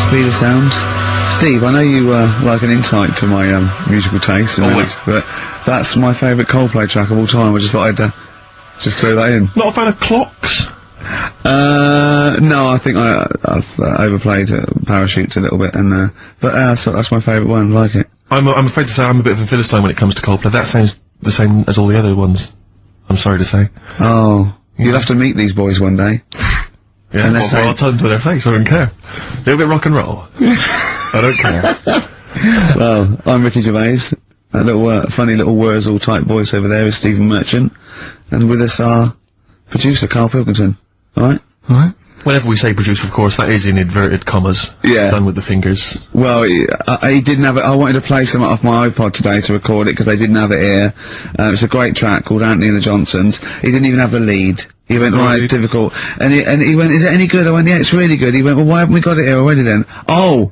speed of sound. Steve, I know you like an insight to my musical taste, but that's my favourite Coldplay track of all time. I just thought I'd just throw that in. Not a fan of clocks? No, I think I've overplayed Parachutes a little bit, and but that's my favourite one. I like it. I'm afraid to say I'm a bit of a Philistine when it comes to Coldplay. That sounds the same as all the other ones. I'm sorry to say. Oh, you'll have to meet these boys one day. Yeah, well, I'll tell them to their face. I don't care. A little bit rock and roll. I don't care. Well, I'm Ricky Gervais. A little funny little Wurzel type voice over there is Stephen Merchant, and with us our producer Karl Pilkington. All right. Whenever we say producer, of course, that is in inverted commas. Yeah. Done with the fingers. Well, he didn't have it. I wanted to play some off my iPod today to record it because they didn't have it here. It's a great track called Anthony and the Johnsons. He didn't even have the lead. He went, right, it's difficult. And he went, is it any good? I went, yeah, it's really good. He went, well, why haven't we got it here already then? That's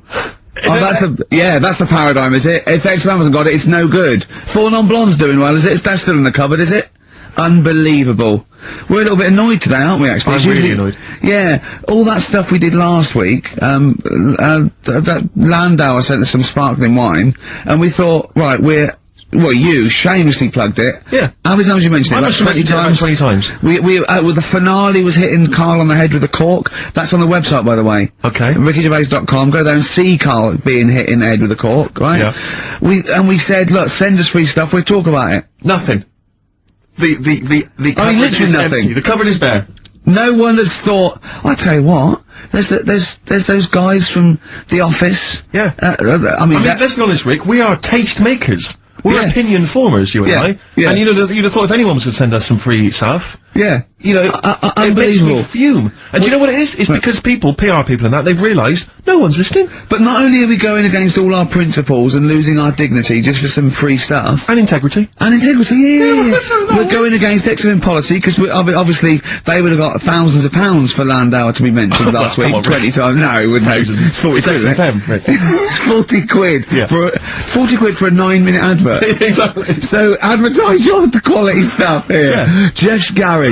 the paradigm, is it? If XFM hasn't got it, it's no good. Four Non-Blondes doing well, is it? That's still in the cupboard, is it? Unbelievable. We're a little bit annoyed today, aren't we, actually? I'm really annoyed. Yeah, all that stuff we did last week, that Landauer sent us some sparkling wine, and we thought, right, you shamelessly plugged it. Yeah. How many times you mentioned it? Like 20 times? 20 times. Well, the finale was hitting Karl on the head with a cork. That's on the website, by the way. Okay. RickyGervais.com. Go there and see Karl being hit in the head with a cork, right? Yeah. We said, look, send us free stuff, we'll talk about it. Nothing. The cupboard is empty. The cupboard is bare. No one has thought, I tell you what, there's those guys from The Office. Yeah. I mean, let's be honest, Rick, we are taste makers. We're opinion formers, you and I. Yeah. And you'd have thought if anyone was going to send us some free stuff. Yeah. You know, it makes me fume. And you know what it is? It's because people, PR people and that, they've realised no one's listening. But not only are we going against all our principles and losing our dignity just for some free stuff. And integrity. Yeah. We're going against XFM policy, because obviously they would have got thousands of pounds for Landauer to be mentioned last week. 20 times. No, it wouldn't. It's 40 quid, isn't it? It's 40 quid. Yeah. 40 quid for a 9-minute advert. Exactly. So advertise your quality stuff here. Yeah. Jeff's Garage.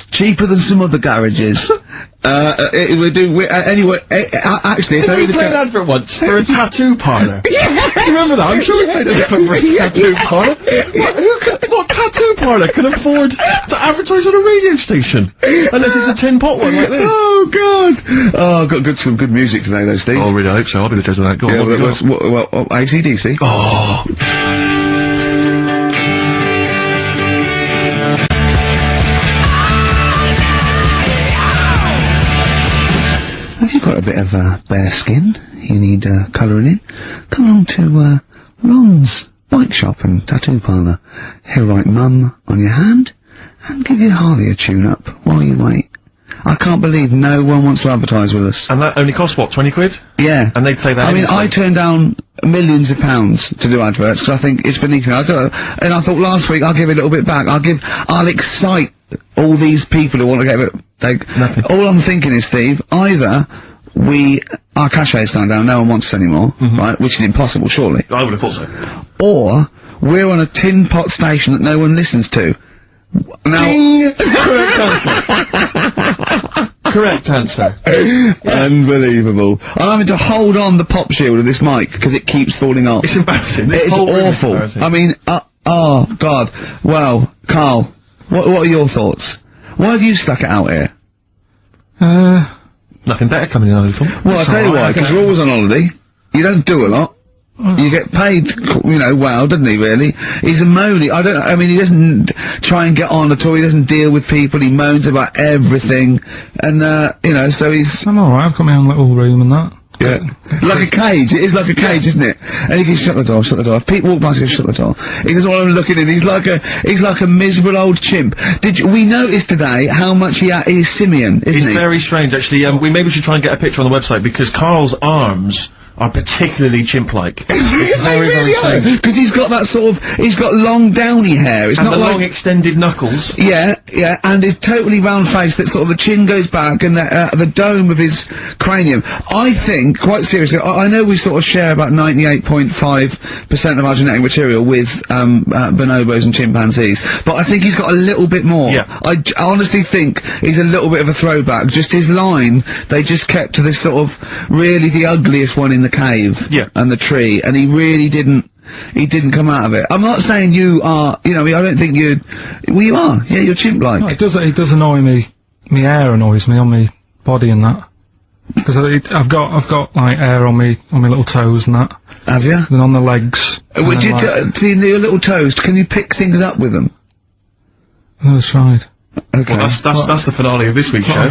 Cheaper than some other garages. Anyway, actually, did we play an advert once for a tattoo parlour? Yeah! Do you remember that? I'm sure we heard of it for a tattoo parlour. What tattoo parlour can afford to advertise on a radio station? Unless it's a tin pot one like this. Oh, God! Oh, got some good music today, though, Steve. Oh, really? I hope so. I'll be the judge of that. Go on, well, AC/DC. Oh. If you've got a bit of bare skin, you need colouring in, come along to Ron's Bike Shop and Tattoo Parlour. He'll write Mum on your hand and give you Harley a tune-up while you wait. I can't believe no one wants to advertise with us. And that only costs, what, 20 quid? Yeah. And they play that I mean, I turned down millions of pounds to do adverts, because I think it's beneath me. And I thought last week I'll give a little bit back. I'll excite all these people who want to get a bit, nothing. All I'm thinking is, Steve, either our cachet's gone down, no one wants us anymore, right, which is impossible, surely. I would have thought so. Or, we're on a tin pot station that no one listens to. Now, Ding! Correct answer. Correct answer. Unbelievable. I'm having to hold on the pop shield of this mic, because it keeps falling off. It's embarrassing. It's awful. I mean, oh, God. Well, Karl, what are your thoughts? Why have you stuck it out here? Nothing better coming in, I thought. Well, I'll tell you why, because you're always on holiday. You don't do a lot. You get paid, you know, well, doesn't he, really? He's a moaning. I mean, he doesn't try and get on at all. He doesn't deal with people. He moans about everything. And, you know, so he's... I'm alright, I've got my own little room and that. Yeah. Like a cage. It is like a cage, isn't it? And he can shut the door, shut the door. If people walk past, he can shut the door. He doesn't want them looking in. He's like a miserable old chimp. We noticed today how much he's simian, isn't he? He's very strange, actually. Maybe we should try and get a picture on the website, because Karl's arms are particularly chimp-like. It's very, very strange. Because he's got that sort of, he's got long downy hair. It's And not the like, long extended knuckles. yeah, and his totally round face that sort of the chin goes back and the dome of his cranium. I think, quite seriously, I know we sort of share about 98.5% of our genetic material with, bonobos and chimpanzees, but I think he's got a little bit more. Yeah. I honestly think he's a little bit of a throwback. Just his line, they just kept to this sort of really the ugliest one in the cave. Yeah. And the tree, and he really didn't come out of it. I'm not saying you are, you know, I don't think you, well you are, yeah, you're chimp-like. No, it does annoy me. My hair annoys me on my body and that. Because I've got like hair on me little toes and that. Have you? And on the legs. Would you, see your little toes, can you pick things up with them? Oh, that's right. Okay. Well, that's the finale of this week's show.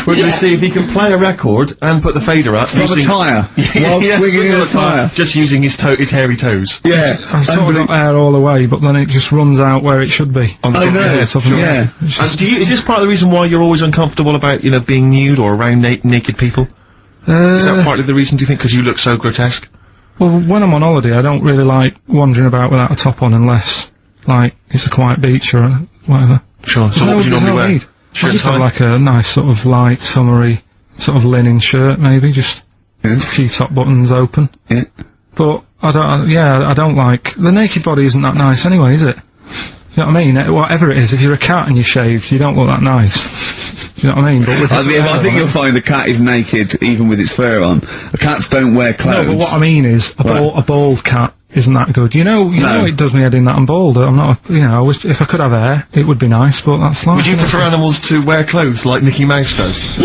We're going to see if he can play a record and put the fader up. From a tyre. While swinging in a tyre. Just using his hairy toes. Yeah. I've sort of got hair all the way, but then it just runs out where it should be. On the I top of your know, head. Top of my yeah. head. It's just- And is this part of the reason why you're always uncomfortable about, you know, being nude or around naked people? Is that partly the reason, do you think, because you look so grotesque? Well, when I'm on holiday, I don't really like wandering about without a top on unless, like, it's a quiet beach or whatever. Sure. So what would you normally wear? I just have like a nice sort of light, summery, sort of linen shirt, maybe, just a few top buttons open. Yeah. But I don't like, the naked body isn't that nice anyway, is it? You know what I mean? Whatever it is, if you're a cat and you're shaved, you don't look that nice. Do you know what I mean? But with I think you'll find the cat is naked even with its fur on. The cats don't wear clothes. No, but what I mean is, a bald cat isn't that good. You know it does me head in that I'm bald. I'm not, if I could have hair, it would be nice, but that's like... Would you prefer animals to wear clothes like Mickey Mouse does?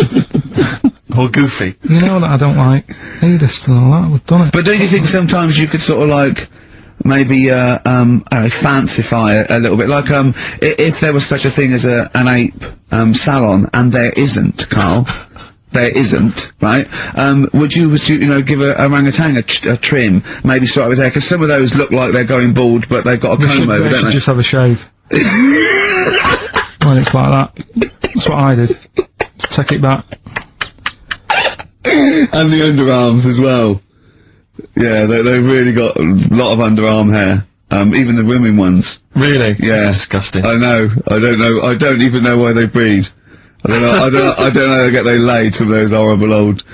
Or Goofy? You know that I don't like nudist and all that, we've done it. But don't you think sometimes you could sort of like, maybe, fancify a little bit? Like, if there was such a thing as an ape, salon, and there isn't, Carl, there isn't, right? Would you give a orangutan a trim, maybe start with hair, because some of those look like they're going bald, but they've got a comb over, They don't should they? just have a shave. When it's like that. That's what I did. Take it back. And the underarms as well. Yeah, they've really got a lot of underarm hair. Even the women ones. Really? Yeah. That's disgusting. I know. I don't even know why they breed. I don't know. I don't know how they get their laid from those horrible old,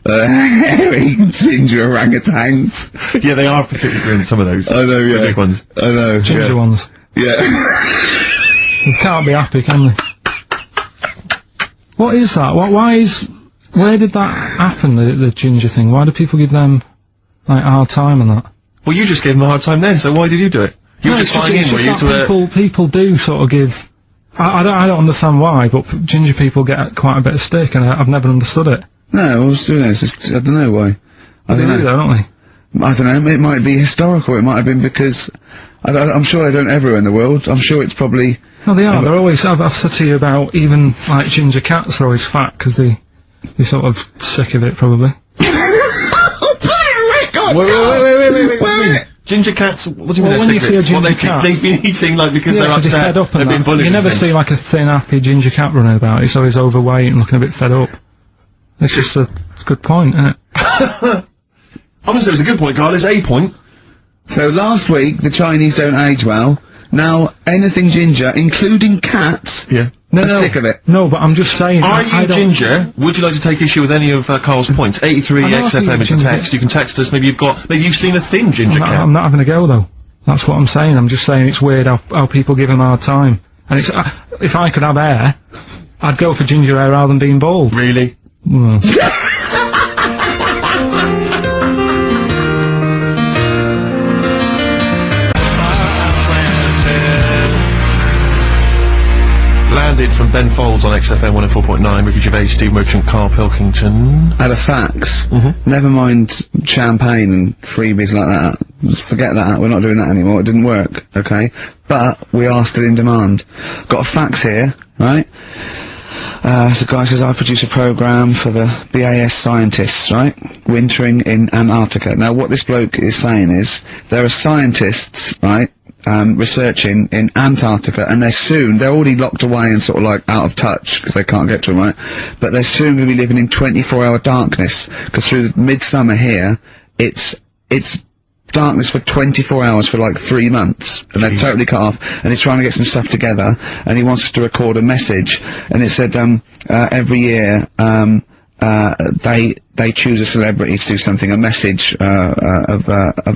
hairy ginger orangutans. Yeah, they are particularly grim, some of those. I know, yeah. The big ones. I know. Ginger ones. Yeah. You can't be happy, can they? What is that? Where did that happen, the ginger thing? Why do people give them, like, a hard time on that? Well, you just gave them a hard time then, so why did you do it? You were just flying in, were you, to people do sort of give... I don't understand why, but ginger people get quite a bit of stick, and I've never understood it. No, I was doing this. I don't know why. I They don't do know. though, don't they? I don't know. It might be historical. It might have been because I'm sure they don't everywhere in the world. I'm sure it's probably. No, they are. They're always. I've said to you about even like ginger cats are always fat because they're sort of sick of it, probably. Wait. Ginger cats, what do you mean Well, when you see a ginger cat... They've been eating, like, because Yeah, they're 'cause they're upset, fed up and they've been that. bullied. You never and see things. like a thin, happy ginger cat running about. It's always overweight and looking a bit fed up. It's just a good point, isn't it? I wouldn't say it was a good point, Carl, it's a point. So last week the Chinese don't age well. Now anything ginger, including cats, Yeah. are sick of it. No, but I'm just saying. Are I you don't- ginger? Would you like to take issue with any of Carl's points? 83 I know XFM I'm is the ginger. text. You can text us. Maybe you've seen a thin ginger cat. I'm not having a go though. That's what I'm saying. I'm just saying it's weird how people give him a hard time. And it's if I could have hair, I'd go for ginger hair rather than being bald. Really? Well. Landed from Ben Folds on XFM 104.9. Ricky Gervais, Steve Merchant, Karl Pilkington. Had a fax. Mm-hmm. Never mind champagne and freebies like that. Just forget that. We're not doing that anymore. It didn't work. Okay, but we are still in demand. Got a fax here, right? So the guy says, I produce a program for the BAS scientists, right? Wintering in Antarctica. Now, what this bloke is saying is, there are scientists, right, researching in Antarctica, and they're already locked away and sort of like out of touch because they can't get to them, right? But they're soon going to be living in 24-hour darkness, because through midsummer here, it's darkness for 24 hours for like 3 months, and they're totally cut off, and he's trying to get some stuff together, and he wants us to record a message, and it said, every year, they choose a celebrity to do something, a message, of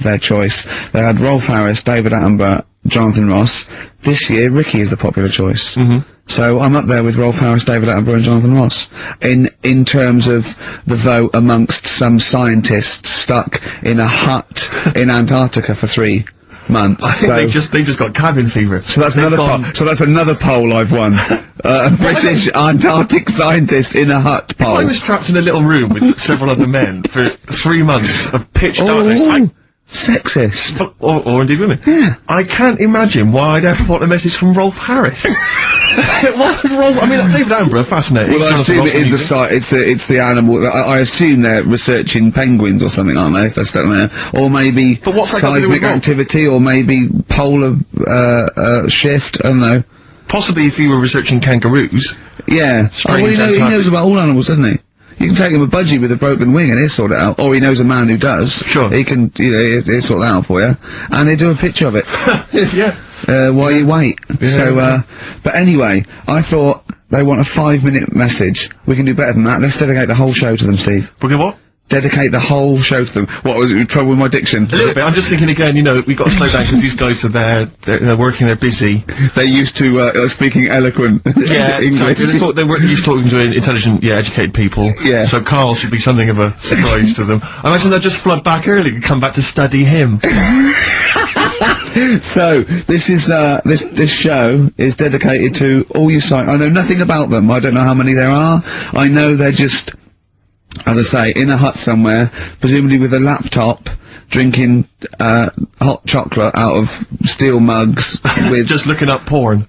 their choice. They had Rolf Harris, David Attenborough, Jonathan Ross. This year, Ricky is the popular choice. So I'm up there with Rolf Harris, David Attenborough and Jonathan Ross in terms of the vote amongst some scientists stuck in a hut in Antarctica for 3 months. I think they've just got cabin fever. So that's another poll I've won. A British Antarctic scientist in a hut poll. I was trapped in a little room with several other men for 3 months of pitch darkness. Sexist. Or indeed women. Yeah. I can't imagine why I'd ever want a message from Rolf Harris. What would Rolf? I mean, David Attenborough, fascinating. Well, I assume it is it's the animal. I assume they're researching penguins or something, aren't they? If they're stuck there, or maybe seismic activity, or maybe polar shift. I don't know. Possibly if you were researching kangaroos. Yeah. Well, he knows about all animals, doesn't he? You can take him a budgie with a broken wing and he'll sort it out. Or he knows a man who does. Sure. He can, he'll sort that out for you. And they do a picture of it. Yeah. While you wait. Yeah. So, but anyway, I thought they want a 5-minute message. We can do better than that. Let's dedicate the whole show to them, Steve. We're gonna what? Dedicate the whole show to them. What was it? Trouble with my diction? A little bit. I'm just thinking again, we've got to slow down because these guys are there, they're working, they're busy. They're used to, speaking eloquent English. They were used to talking to intelligent, educated people. Yeah. So Karl should be something of a surprise to them. I imagine they'll just flood back early and come back to study him. So, this is, this show is dedicated to all you I know nothing about them. I don't know how many there are. I know they're just, as I say, in a hut somewhere, presumably with a laptop, drinking, hot chocolate out of steel mugs with... Just looking up porn.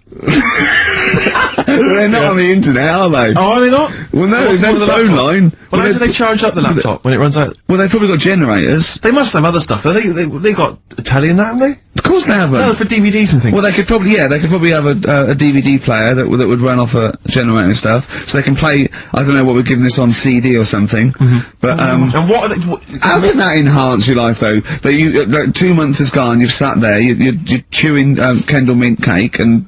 They're not on the internet, are they? Oh, are they not? Well, no, there's no phone line. Well, how do they charge up the laptop when it runs out? Well, they've probably got generators. They must have other stuff. They got a telly and that, haven't they? Of course they haven't. No, for DVDs and things. Well, they could probably have a DVD player that would run off a generator and stuff, so they can play, I don't know what we're giving this on CD or something, but, and what are they, how can that enhance your life, though? That 2 months has gone, you've sat there, you're chewing, Kendall mint cake and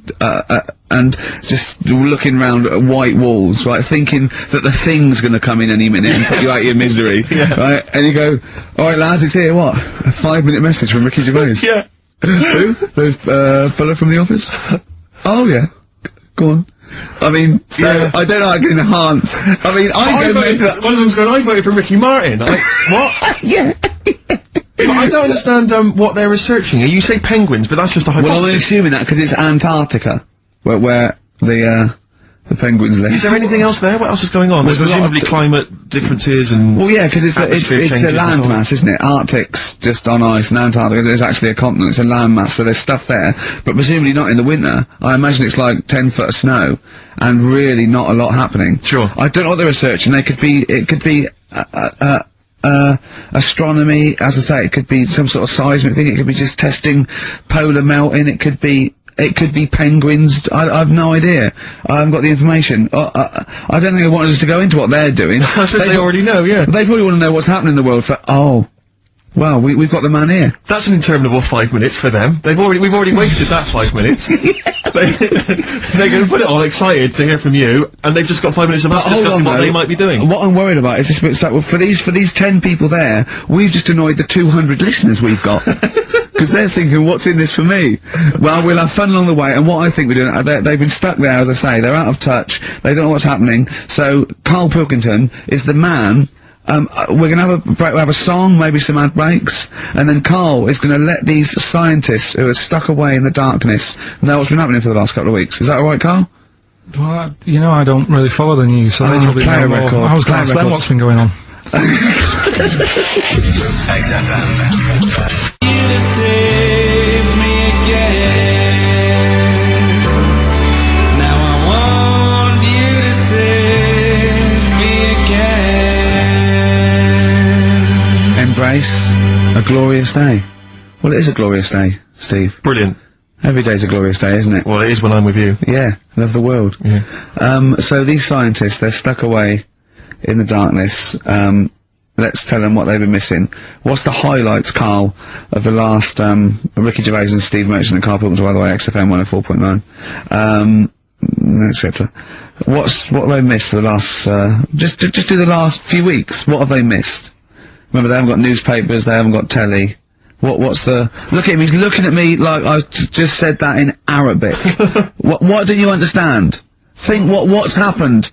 just looking round at white walls, right, thinking that the Thing's gonna come in any minute and put you out of your misery, right, and you go, alright lads, it's here, what? A 5-minute message from Ricky Gervais. Yeah. Who? The fella from The Office? Oh yeah. Go on. I mean, so, I don't know how I can enhance. I mean, one of them's going, I voted for Ricky Martin. What? Yeah. But I don't understand, what they're researching. You say penguins, but that's just a hypothesis. Well, I'm assuming that because it's Antarctica, where the penguins live. Is there anything else there? What else is going on? There's presumably climate differences and... Well, yeah, because it's a landmass, isn't it? Arctic's just on ice, and Antarctica is actually a continent. It's a landmass, so there's stuff there. But presumably not in the winter. I imagine it's like 10 foot of snow, and really not a lot happening. Sure. I don't know what they're researching. It could be astronomy, as I say, it could be some sort of seismic thing, it could be just testing polar melting, it could be penguins. I have no idea. I haven't got the information. I don't think they wanted us to go into what they're doing. I suppose they already know, yeah. They probably want to know what's happening in the world well, we've got the man here. That's an interminable 5 minutes for them. We've already wasted that 5 minutes. They're going to put it on excited to hear from you, and they've just got 5 minutes of us discussing what they might be doing. What I'm worried about is this bit that for these 10 people there, we've just annoyed the 200 listeners we've got. Because they're thinking, what's in this for me? Well, we'll have fun along the way, and what I think we're doing, they've been stuck there, as I say, they're out of touch, they don't know what's happening, so Karl Pilkington is the man. We're gonna have a break, we'll have a song, maybe some ad breaks, and then Karl is gonna let these scientists who are stuck away in the darkness know what's been happening for the last couple of weeks. Is that alright, Karl? Well, I don't really follow the news, so they probably know more. I was going to ask them what's been going on. XFM. Embrace a glorious day. Well, it is a glorious day, Steve. Brilliant. Every day's a glorious day, isn't it? Well, it is when I'm with you. Yeah, love the world. Yeah. So these scientists, they're stuck away in the darkness. Let's tell them what they've been missing. What's the highlights, Carl, of the last, Ricky Gervais and Steve Merchant and Karl Pilkington, by the way, XFM 104.9, etc. What have they missed for the last, just do the last few weeks. What have they missed? Remember, they haven't got newspapers, they haven't got telly. What's the, look at him, he's looking at me like I just said that in Arabic. What do you understand? Think what's happened.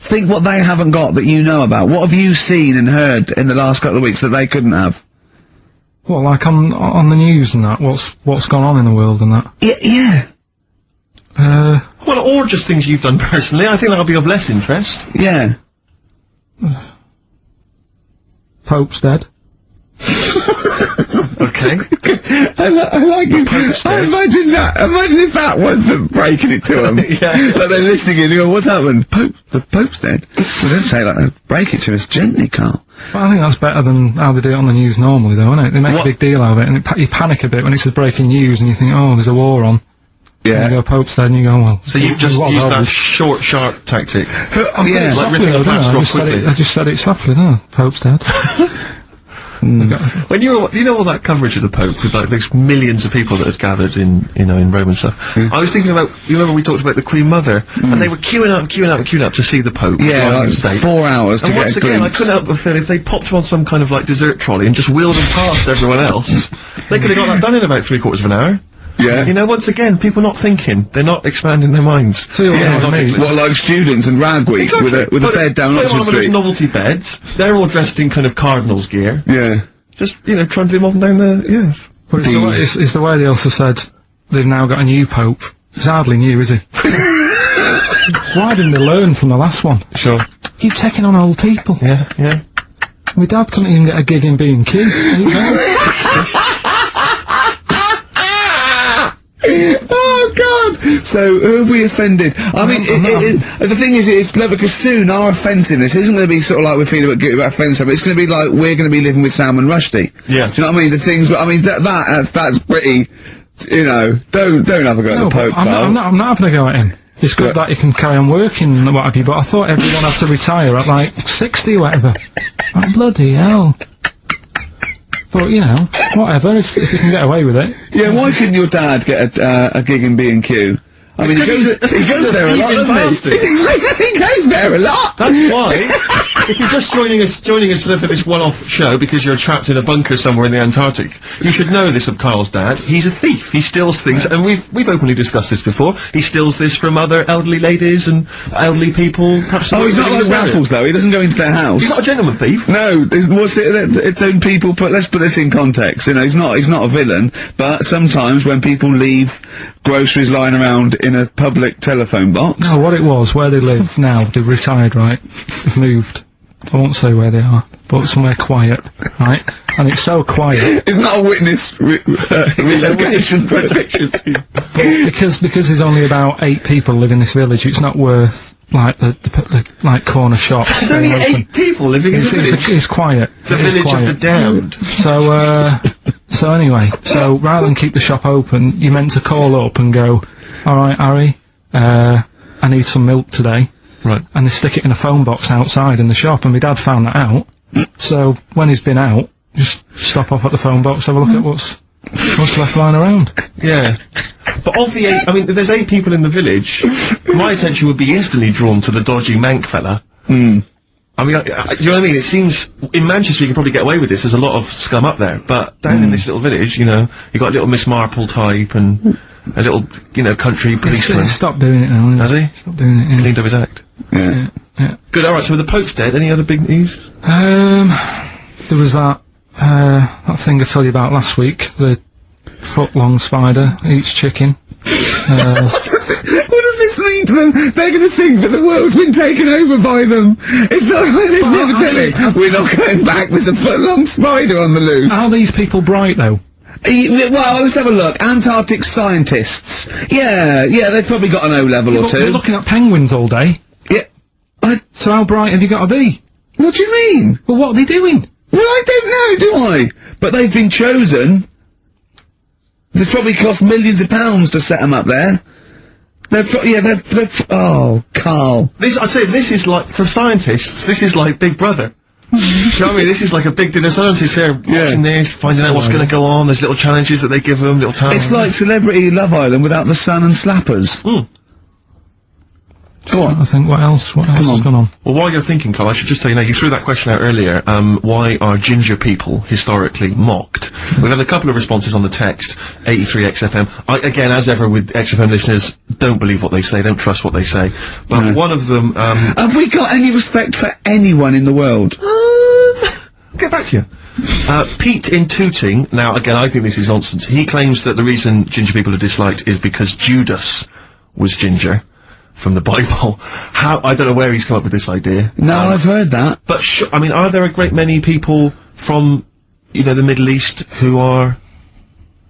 Think what they haven't got that you know about. What have you seen and heard in the last couple of weeks that they couldn't have? Well, like on the news and that, what's gone on in the world and that? Yeah. Well, or just things you've done personally. I think that'll be of less interest. Yeah. Pope's dead. Okay. I like it. I imagine that. Imagine if that was them breaking it to them. Yeah. Like they're listening and you go, what's happened? The Pope's dead. Well, they say like, break it to us gently, Carl. Well, I think that's better than how they do it on the news normally, though, isn't it? They make a big deal out of it, and you panic a bit when it's the breaking news, and you think, oh, there's a war on. Yeah. And you go, Pope's dead, and you go, well... So you've just used that short, sharp tactic. Yeah. Like ripping a plaster off quickly. I just said it softly, no, Pope's dead. When you know all that coverage of the Pope with like those millions of people that had gathered in Rome and stuff, I was thinking about, you remember we talked about the Queen Mother, and they were queuing up to see the Pope. Yeah, like 4 hours to and get once a again, I glimpse. couldn't help but feel if they popped on some kind of like dessert trolley and just wheeled them past everyone else, they could have got that done in about 3/4 of an hour. Yeah. You know, once again, people not thinking, they're not expanding their minds. What, like students and rag week with a bed down Oxford Street? Those novelty beds, they're all dressed in kind of cardinal's gear. Yeah. Just, trundling off and down the, yes. But it's the way they also said they've now got a new Pope. He's hardly new, is he? Why didn't they learn from the last one? Sure. You're taking on old people. Yeah. My dad couldn't even get a gig in B&Q. Oh God! So who have we offended? I mean, the thing is, it's clever because soon our offensiveness isn't going to be sort of like we're feeling about offending someone. It's going to be like we're going to be living with Sam and Rushdie. Yeah. Do you know what I mean? The things, I mean, that's pretty. Don't have a go at the Pope. I'm not having a go at him. It's good that you can carry on working and what have you, but I thought everyone had to retire at like 60 or whatever. Oh, bloody hell. But, whatever, if you can get away with it. Yeah, why couldn't your dad get a gig in B&Q? I mean, he goes there a lot, doesn't he? He goes there a lot! That's why, if you're just joining us for this one-off show because you're trapped in a bunker somewhere in the Antarctic, you should know this of Carl's dad. He's a thief. He steals things, and we've openly discussed this before. He steals this from other elderly ladies and elderly people. Perhaps he's not like Raffles, though. He doesn't go into their house. He's not a gentleman thief. No, it's when people let's put this in context. He's not a villain, but sometimes when people leave groceries lying around in a public telephone box. No, what it was, where they live now, they've retired, right? They've moved. I won't say where they are, but somewhere quiet, right? And it's so quiet. It's not a witness relocation protection scheme. Because there's only about 8 people live in this village, it's not worth, like, the like, corner shop. There's only 8 people living in the village? It's quiet. The village of the damned. So anyway, rather than keep the shop open, you're meant to call up and go, alright, Harry, I need some milk today. Right. And they stick it in a phone box outside in the shop, and my dad found that out. So, when he's been out, just stop off at the phone box, have a look at what's left lying around. Yeah. But of the 8, I mean, there's 8 people in the village, my attention would be instantly drawn to the dodgy Manc fella. I mean, you know what I mean? It seems, in Manchester you can probably get away with this, there's a lot of scum up there, but down in this little village, you got a little Miss Marple type, and a little, country policeman. He's stopped doing it now, Has he? Stopped doing it, yeah. Cleaned up his act. Yeah. Good, alright, so the Pope's dead, any other big news? There was that thing I told you about last week, the foot-long spider eats chicken. What does this mean to them? They're going to think that the world's been taken over by them. It's not like they've never done it. We're not going back, there's a foot-long spider on the loose. Are these people bright, though? Well, let's have a look. Antarctic scientists. Yeah, they've probably got an O-level or 2. They're looking at penguins all day. Yeah. So how bright have you got to be? What do you mean? Well, what are they doing? Well, I don't know, do I? But they've been chosen. This probably cost millions of pounds to set them up there. Oh, Karl. I'd say this is like, for scientists, this is like Big Brother. Do you know what I mean? This is like a big dinner. Scientists there watching this, finding out what's going to go on. There's little challenges that they give them, little tasks. It's like Celebrity Love Island without the sun and slappers. Go on. I think what else has gone on? Well, while you're thinking, Karl, I should just tell you now, you threw that question out earlier, why are ginger people historically mocked? We've had a couple of responses on the text, 83XFM. Again, as ever with XFM listeners, don't believe what they say, don't trust what they say. But one of them, have we got any respect for anyone in the world? Get back to you. Pete in Tooting, now again, I think this is nonsense. He claims that the reason ginger people are disliked is because Judas was ginger. From the Bible. I don't know where he's come up with this idea. No, I've heard that. But I mean, are there a great many people from, you know, the Middle East who are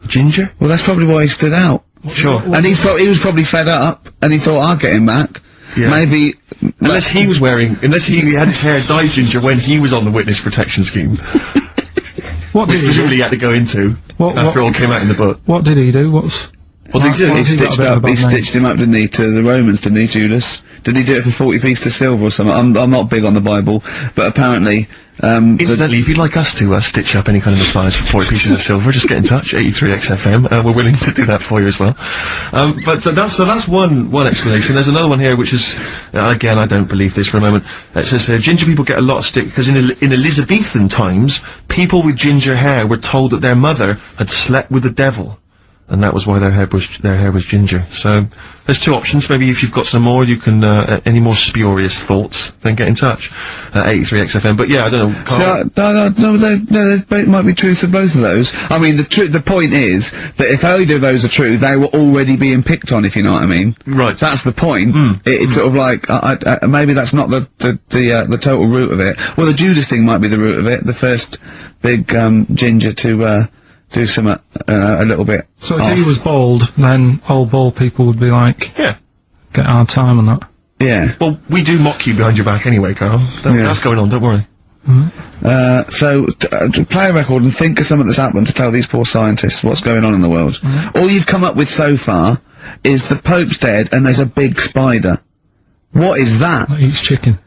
ginger? Well, that's probably why he stood out. Sure. And he was probably fed up, and he thought, I'll get him back. Yeah. Maybe... unless he had his hair dyed ginger when he was on the witness protection scheme. Which presumably he had to go into, after all came out in the book. What did he do? What did he do? He stitched him up, didn't he, to the Romans, didn't he, Judas? Did he do it for 40 pieces of silver or something? I'm not big on the Bible, but apparently, incidentally, if you'd like us to, stitch up any kind of Messiahs for 40 pieces of silver, just get in touch, 83XFM, we're willing to do that for you as well. That's one explanation. There's another one here, which is, again, I don't believe this for a moment. It says here, ginger people get a lot of stick, because in Elizabethan times, people with ginger hair were told that their mother had slept with the devil. And that was why their hair was ginger. So, there's two options. Maybe if you've got some more, you can, any more spurious thoughts, then get in touch. 83XFM. But yeah, I don't know. No, there might be truth of both of those. I mean, the point is, that if either of those are true, they were already being picked on, if you know what I mean. Right. That's the point. It's sort of like, maybe that's not the total root of it. Well, the Judas thing might be the root of it. The first big, ginger to, do some, a little bit. So if he was bald, then old bald people would be like, get a hard time on that. Yeah. Well, we do mock you behind your back anyway, Karl. That's going on, don't worry. So, play a record and think of something that's happened to tell these poor scientists what's going on in the world. All you've come up with so far is the Pope's dead and there's a big spider. What is that? That eats chicken.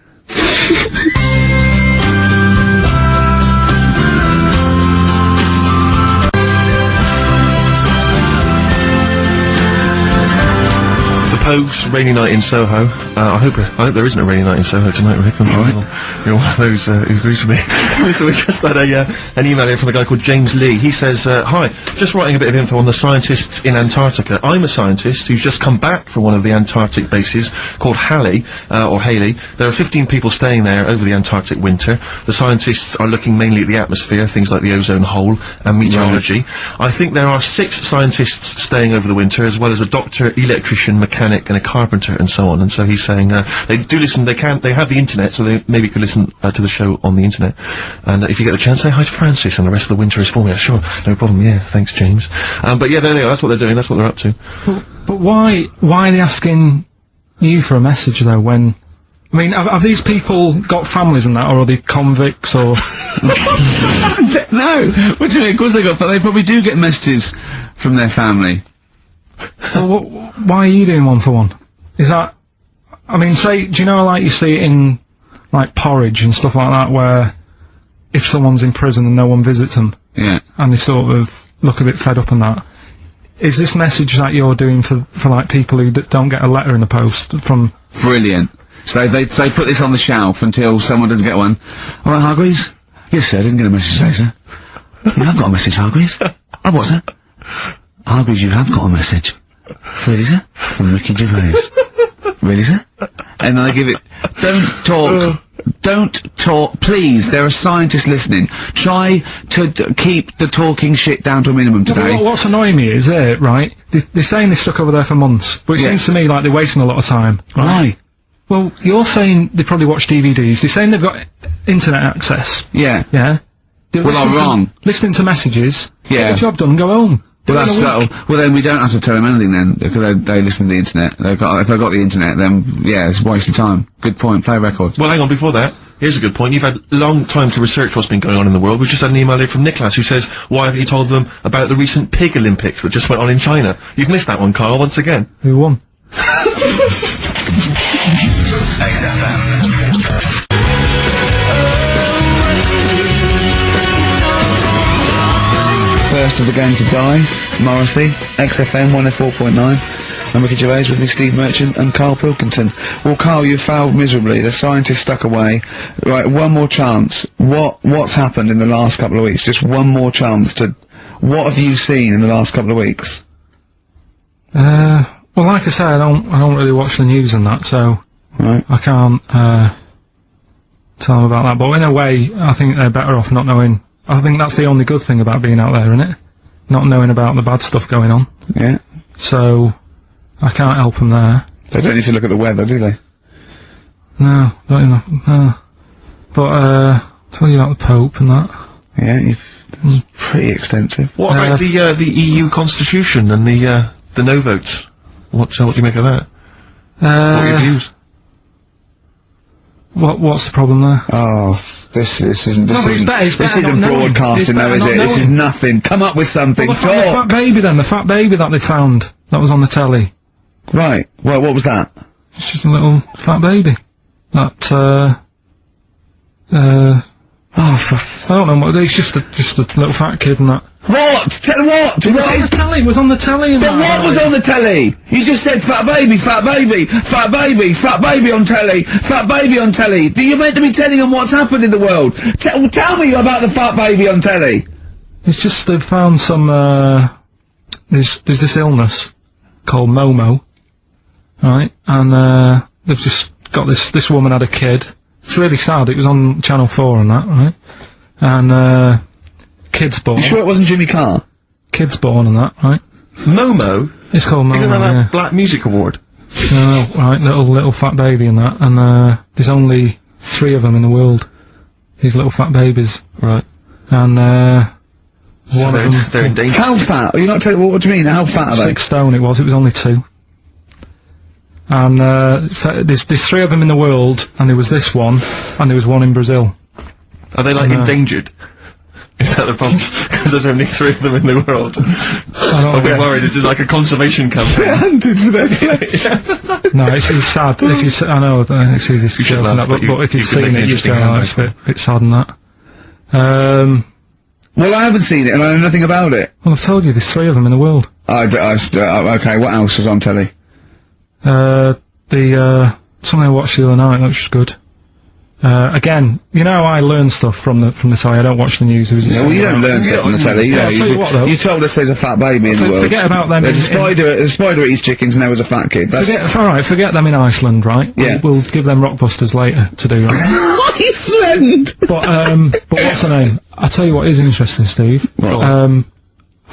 Pogues, rainy night in Soho. I hope there isn't a rainy night in Soho tonight, Rick. I'm sure you're one of those who agrees with me. So we just had an email here from a guy called James Lee. He says, hi, just writing a bit of info on the scientists in Antarctica. I'm a scientist who's just come back from one of the Antarctic bases called Halley, or Haley. There are 15 people staying there over the Antarctic winter. The scientists are looking mainly at the atmosphere, things like the ozone hole, and meteorology. I think there are 6 scientists staying over the winter, as well as a doctor, electrician, mechanic, and a carpenter, and so on. And so he's saying, they do listen, they have the internet, so they maybe could listen to the show on the internet. And if you get the chance, say hi to Francis, and the rest of the winter is for me. Sure, no problem, yeah, thanks, James. But yeah, there they are, that's what they're doing, that's what they're up to. But why are they asking you for a message, though, when... I mean, have these people got families and that, or are they convicts, or... No! What do you mean? Of course they probably do get messages from their family. Well, why are you doing one for one? Is that... I mean, say, do you know, like, you see it in, like, Porridge and stuff like that, where if someone's in prison and no one visits them, and they sort of look a bit fed up and that, is this message that you're doing for like, people who don't get a letter in the post from... Brilliant. So they put this on the shelf until someone doesn't get one. All right, Hargreaves? Yes, sir, I didn't get a message today, sir. You have got a message, Hargreaves. Oh, what, sir? Hargreaves, you have got a message. Really, sir? From Ricky Gervais. Really, sir? And then I give it... Don't talk, please, there are scientists listening. Try to keep the talking shit down to a minimum today. Well, what's annoying me is, right, they're saying they're stuck over there for months, but it seems to me like they're wasting a lot of time. Right? Why? Well, you're saying they probably watch DVDs, they're saying they've got internet access. Yeah. Yeah? Well, I'm wrong. Listening to messages, get the job done and go home. Well, well, then we don't have to tell them anything then, because they listen to the internet. If they've got the internet, then, yeah, it's a waste of time. Good point, play a record. Well, hang on, before that, Here's a good point. You've had long time to research what's been going on in the world. We've just had an email here from Nicholas who says, why haven't you told them about the recent Pig Olympics that just went on in China? You've missed that one, Karl, once again. Who won? XFM. First of the game to die, Morrissey, XFM 104.9. I'm Ricky Gervais with me, Steve Merchant and Karl Pilkington. Well, Karl, you failed miserably. The scientist stuck away. Right, one more chance. What's happened in the last couple of weeks? Just one more chance to... What have you seen in the last couple of weeks? Well, like I say, I don't really watch the news and that, so... Right. I can't, tell them about that. But in a way, I think they're better off not knowing... I think that's the only good thing about being out there, isn't it? Not knowing about the bad stuff going on. Yeah. So, I can't help them there. They don't need to look at the weather, do they? No, don't even, no. But, tell you about the Pope and that. Yeah, pretty extensive. What about the EU constitution and the no votes? What do you make of that? What are your views? What's the problem there? Oh, this isn't broadcasting though, is it? This is nothing. Come up with something. Well, the fat baby then, the fat baby that they found, that was on the telly. Right. Well, what was that? It's just a little fat baby. That, Oh, for I don't know what, it's just a little fat kid and that. What? Tell what? It was on the telly, it was on the telly and But what was on the telly? You just said fat baby, fat baby, fat baby, fat baby on telly, fat baby on telly. Do you meant to be telling them what's happened in the world? Tell me about the fat baby on telly. It's just they've found some, there's this illness called Momo, right? And, they've just got this woman had a kid. It's really sad, it was on Channel 4 and that, right? And, kid's born. You sure it wasn't Jimmy Carr? Kid's born and that, right? Momo? It's called Momo, Isn't that that Black Music Award? No, right, little fat baby and that, and, there's only 3 of them in the world. These little fat babies. Right. And, So one of them... they're in danger. How fat? Are you not telling what do you mean? How fat are they? 6 stone it was only 2. And, there's 3 of them in the world, and there was this one, and there was one in Brazil. Are they, like, endangered? Is that the problem? Because there's only 3 of them in the world. I'm a bit worried, this is like a conservation campaign. Hunted for their flesh. No, it's sad. If you I know, it's easy to joke on that, but if you've seen it, you just go, oh, it's a bit sad and that. Well, I haven't seen it, and I know nothing about it. Well, I've told you, there's 3 of them in the world. Okay, what else was on telly? Something I watched the other night, which was good. Again, you know, I learn stuff from the telly. I don't watch the news. Yeah, well, you don't learn stuff from the telly. Yeah, I'll tell you what, though. You told us there's a fat baby in the world. Forget about them. There's a spider eats chickens, and there was a fat kid. That's Alright, forget them in Iceland, right? Yeah. We'll give them Rockbusters later to do, right? Iceland! But what's her name? I'll tell you what is interesting, Steve. What?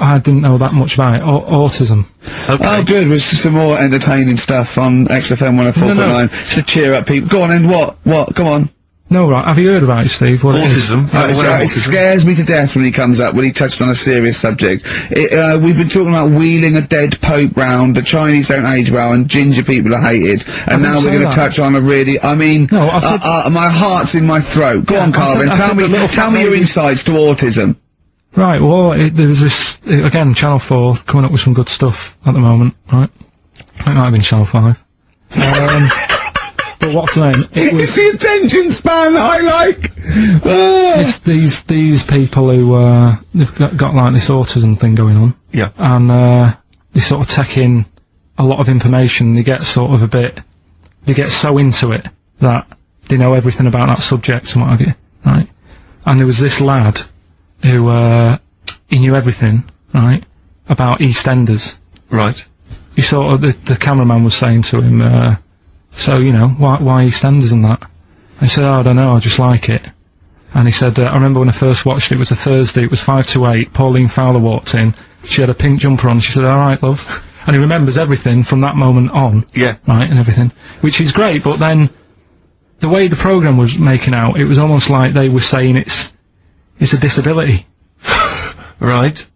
I didn't know that much about it. Autism. Okay. Oh, good. It was some more entertaining stuff on XFM 104.9 to cheer up people. Go on, and what? Come on. No, right. Have you heard about it, Steve? What Autism? It scares me to death when he comes up, when he touched on a serious subject. We've been talking about wheeling a dead pope round, the Chinese don't age well, and ginger people are hated, and now we're going to touch on a really, I mean, No, I said my heart's in my throat. Go on, Carl, then tell me your insights to autism. Right, well, there's this, again, Channel 4, coming up with some good stuff at the moment, right? It might have been Channel 5. But what's the name? It's the attention span I like! It's these people who, they've got like this autism thing going on. Yeah. And, they sort of take in a lot of information, they get sort of they get so into it that they know everything about that subject and what have you, right? And there was this lad who, he knew everything, right, about EastEnders. Right. He sort of, the cameraman was saying to him, so, you know, why EastEnders and that? And he said, oh, I don't know, I just like it. And he said, I remember when I first watched it, it was a Thursday, it was 5 to 8, Pauline Fowler walked in, she had a pink jumper on, she said, alright, love. And he remembers everything from that moment on. Yeah. Right, and everything. Which is great, but then, the way the programme was making out, it was almost like they were saying it's a disability. Right.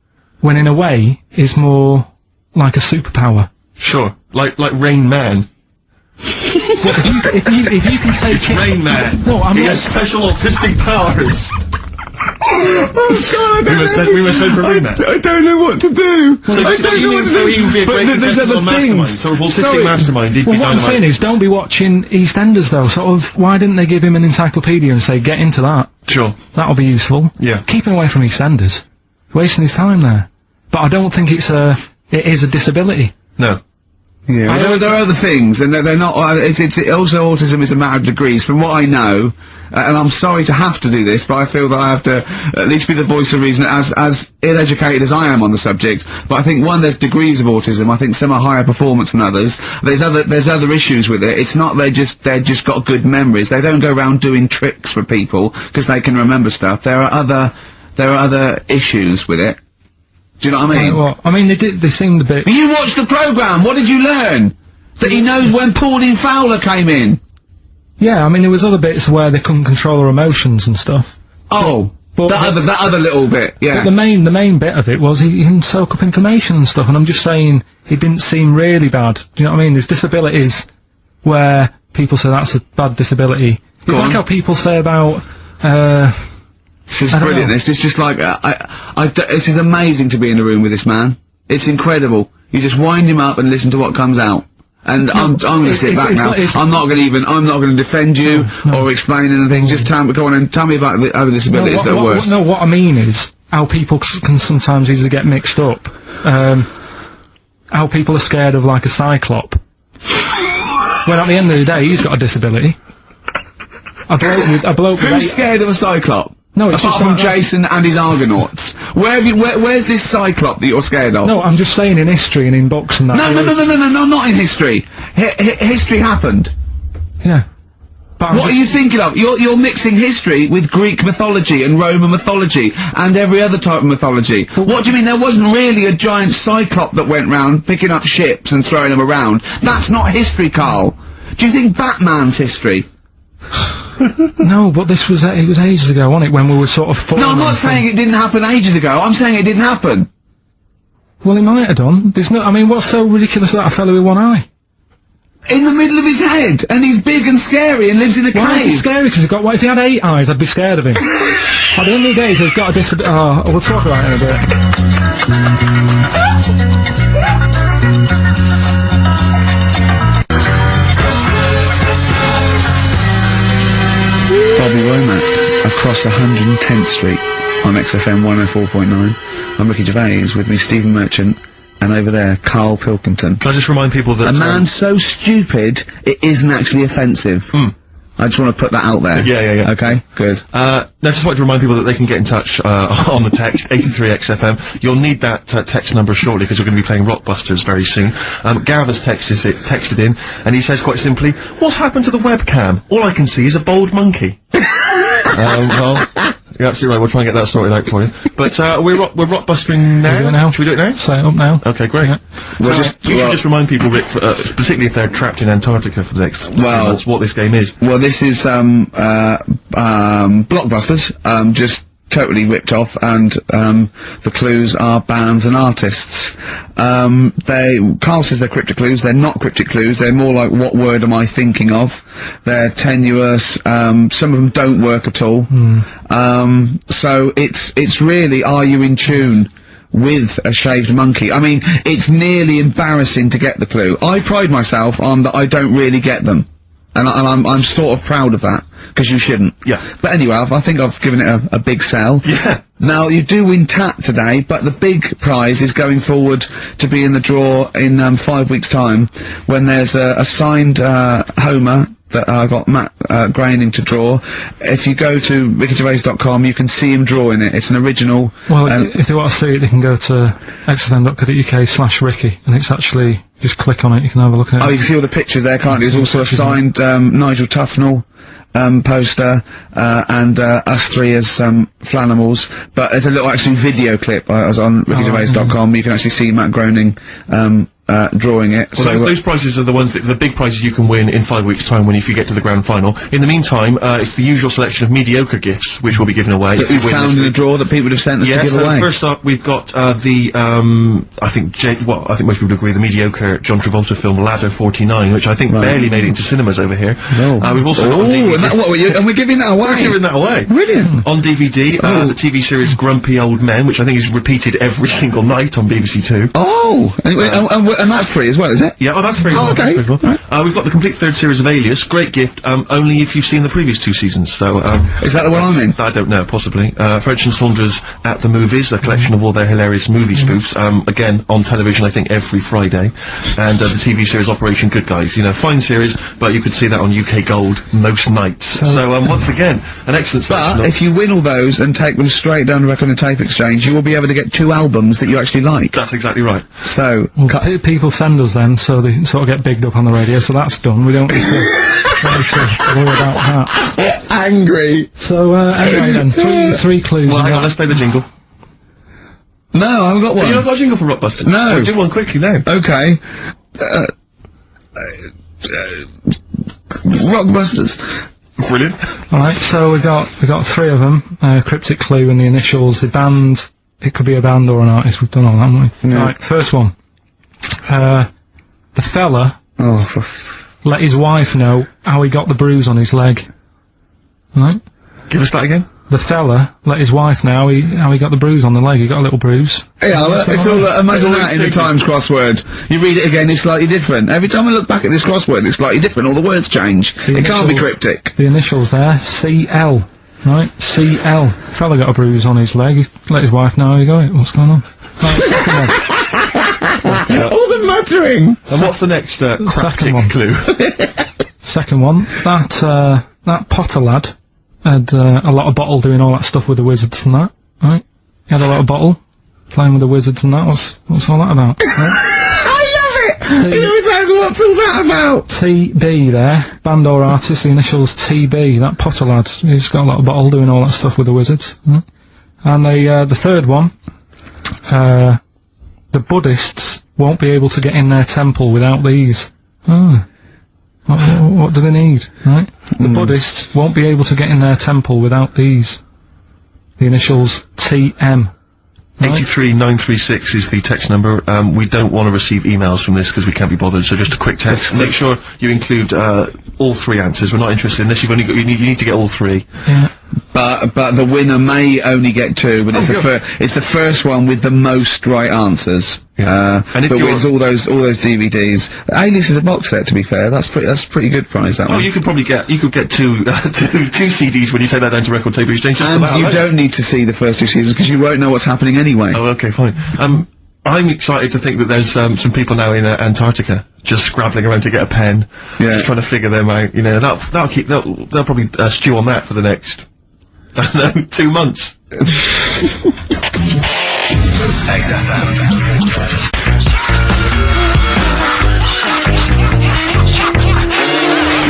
When in a way, it's more like a superpower. Sure. Like Rain Man. If you can take it... Rain Man. No, I'm he not... has special autistic powers. Oh God! We were so for Rain Man. I don't know what to do. So he would be a great there's other mastermind, things. sort of autistic mastermind. He'd be Well, what I'm saying is, don't be watching EastEnders though. Sort of, why didn't they give him an encyclopedia and say, get into that? Sure. That'll be useful. Yeah. Keep him away from EastEnders. Wasting his time there. But I don't think it is a disability. No. Yeah, there are other things, and they're not. It's also autism is a matter of degrees. From what I know, and I'm sorry to have to do this, but I feel that I have to at least be the voice of reason, as ill-educated as I am on the subject. But I think there's degrees of autism. I think some are higher performance than others. There's other issues with it. It's not they're just got good memories. They don't go around doing tricks for people because they can remember stuff. There are other issues with it. Do you know what I mean? Well, I mean, they seemed a bit... You watched the programme, what did you learn? That he knows when Pauline Fowler came in? Yeah, I mean, there was other bits where they couldn't control their emotions and stuff. Oh, that other little bit, yeah. But the main bit of it was he can soak up information and stuff, and I'm just saying, he didn't seem really bad. Do you know what I mean? There's disabilities where people say that's a bad disability. It's like how people say about, This is brilliant. This is just like this is amazing to be in a room with this man. It's incredible. You just wind him up and listen to what comes out. And I'm going to sit back now. I'm not going to defend you or explain anything. Just go on and tell me about the other disabilities that are worse. What I mean is how people can sometimes easily get mixed up. How people are scared of like a cyclop. When at the end of the day, he's got a disability. A bloke Who's scared of a cyclop? No, it's apart from Jason and his Argonauts. Where's this cyclop that you're scared of? No, I'm just saying in history and in books and that. No, not in history. History happened. Yeah. But what are you thinking of? You're mixing history with Greek mythology and Roman mythology and every other type of mythology. What do you mean there wasn't really a giant cyclop that went round picking up ships and throwing them around? That's not history, Karl. Do you think Batman's history? No, but it was ages ago, wasn't it, when we were sort of... No, I'm not saying it didn't happen ages ago, I'm saying it didn't happen. Well, it might have done. I mean, what's so ridiculous about a fellow with one eye? In the middle of his head, and he's big and scary and lives in a cave. Why is he scary? Because if he had 8 eyes, I'd be scared of him. At the end of the day, he's got a disability... Oh, we'll talk about it in a bit. Bobby Womack across 110th Street on XFM 104.9. I'm Ricky Gervais, with me Stephen Merchant, and over there, Karl Pilkington. Can I just remind people that... A man so stupid, it isn't actually offensive. I just want to put that out there. Yeah. Okay, good. No, just like to remind people that they can get in touch, on the text, 83XFM. You'll need that, text number shortly, because we're going to be playing Rockbusters very soon. Gav has texted in, and he says quite simply, what's happened to the webcam? All I can see is a bald monkey. Well, you're absolutely right, we'll try and get that sorted out for you. But, we're Rockbustering now. Do it now. Should we do it now? Set it up now. Okay, great. Yeah. You should just remind people that, particularly if they're trapped in Antarctica for the next few months, what this game is. Well, this is, Blockbusters, just totally ripped off, and, the clues are bands and artists. Karl says they're cryptic clues, they're not cryptic clues, they're more like, what word am I thinking of? They're tenuous, some of them don't work at all. So it's really, are you in tune with a shaved monkey? I mean, it's nearly embarrassing to get the clue. I pride myself on that I don't really get them. And I'm sort of proud of that, because you shouldn't. Yeah. But anyway, I think I've given it a big sell. Yeah. Now, you do win TAT today, but the big prize is going forward to be in the draw in 5 weeks' time, when there's a signed Homer that I got Matt Groening to draw. If you go to rickygervais.com, you can see him drawing it. It's an original. Well, if they want to see it, they can go to xfm.co.uk/Ricky, and it's actually, just click on it, you can have a look at it. Oh, you can see all the pictures there, can't you? There's also a signed Nigel Tufnell poster, and us three as Flanimals, but there's a little actually video clip. I was on rickygervais.com. You can actually see Matt Groening drawing it. Well, those prizes are the ones the big prizes you can win in 5 weeks' time if you get to the grand final. In the meantime, it's the usual selection of mediocre gifts which will be given away. That we found in a drawer that people would have sent us to give away. First up, we've got I think most people agree, the mediocre John Travolta film Ladder 49, which I think barely made it into cinemas over here. No. We've also got on DVD. And we're giving that away. We're giving that away. Brilliant. On DVD, the TV series Grumpy Old Men, which I think is repeated every single night on BBC Two. Oh, and that's free as well, is it? Yeah, that's free. Oh, okay. We've got the complete third series of Alias. Great gift, only if you've seen the previous 2 seasons. So, is that the one I'm in? I don't know, possibly. French and Saunders at the Movies, a collection of all their hilarious movie spoofs. Again, on television, I think, every Friday. And the TV series Operation Good Guys. You know, fine series, but you could see that on UK Gold most nights. So, once again, an excellent selection. But if you win all those and take them straight down to Record and Tape Exchange, you will be able to get 2 albums that you actually like. That's exactly right. So, people send us them, so they sort of get bigged up on the radio, so that's done. We don't need to worry about that. Angry. So, anyway then, three clues. Well, hang on, let's play the jingle. No, I haven't got one. You haven't got a jingle for Rockbusters? No. Do one quickly now. Okay. Rockbusters. Brilliant. Alright, so we got 3 of them. Cryptic clue and the initials, the band, it could be a band or an artist, we've done all that, haven't we? Yeah. Right, first one. The fella let his wife know how he got the bruise on his leg. Right? Give us that again. The fella let his wife know how he got the bruise on the leg. He got a little bruise. Yeah, it's all, imagine that in the Times crossword. You read it again, it's slightly different. Every time I look back at this crossword, it's slightly different. All the words change. It can't be cryptic. The initials there, CL. Right? CL. Fella got a bruise on his leg. He let his wife know how he got it. What's going on? Right, second one. All the muttering! And what's the next, cryptic clue? Second one. That Potter lad had, a lot of bottle doing all that stuff with the wizards and that. Right? He had a lot of bottle playing with the wizards and that. What's all that about? Right? I love it! He always says, what's all that about? TB there. Band or artist, the initials TB. That Potter lad. He's got a lot of bottle doing all that stuff with the wizards. Right? And the third one, the Buddhists won't be able to get in their temple without these. Oh. What do they need, right? The Buddhists won't be able to get in their temple without these. The initials TM. Right? 83936 is the text number. We don't want to receive emails from this because we can't be bothered, so just a quick text. Make sure you include, all 3 answers. We're not interested unless you've only got, you need to get all 3. Yeah. But the winner may only get 2, but it's the first one with the most right answers. Yeah. And if that wins all those DVDs. Alias is a box set, to be fair. That's a pretty good prize, that one. Oh, you could probably get two CDs when you take that down to Record Tape Exchange. And you don't need to see the first 2 seasons because you won't know what's happening anyway. Oh, okay, fine. I'm excited to think that there's some people now in Antarctica just scrabbling around to get a pen, just trying to figure them out. You know, they'll probably stew on that for the next, I don't know, 2 months. XFM.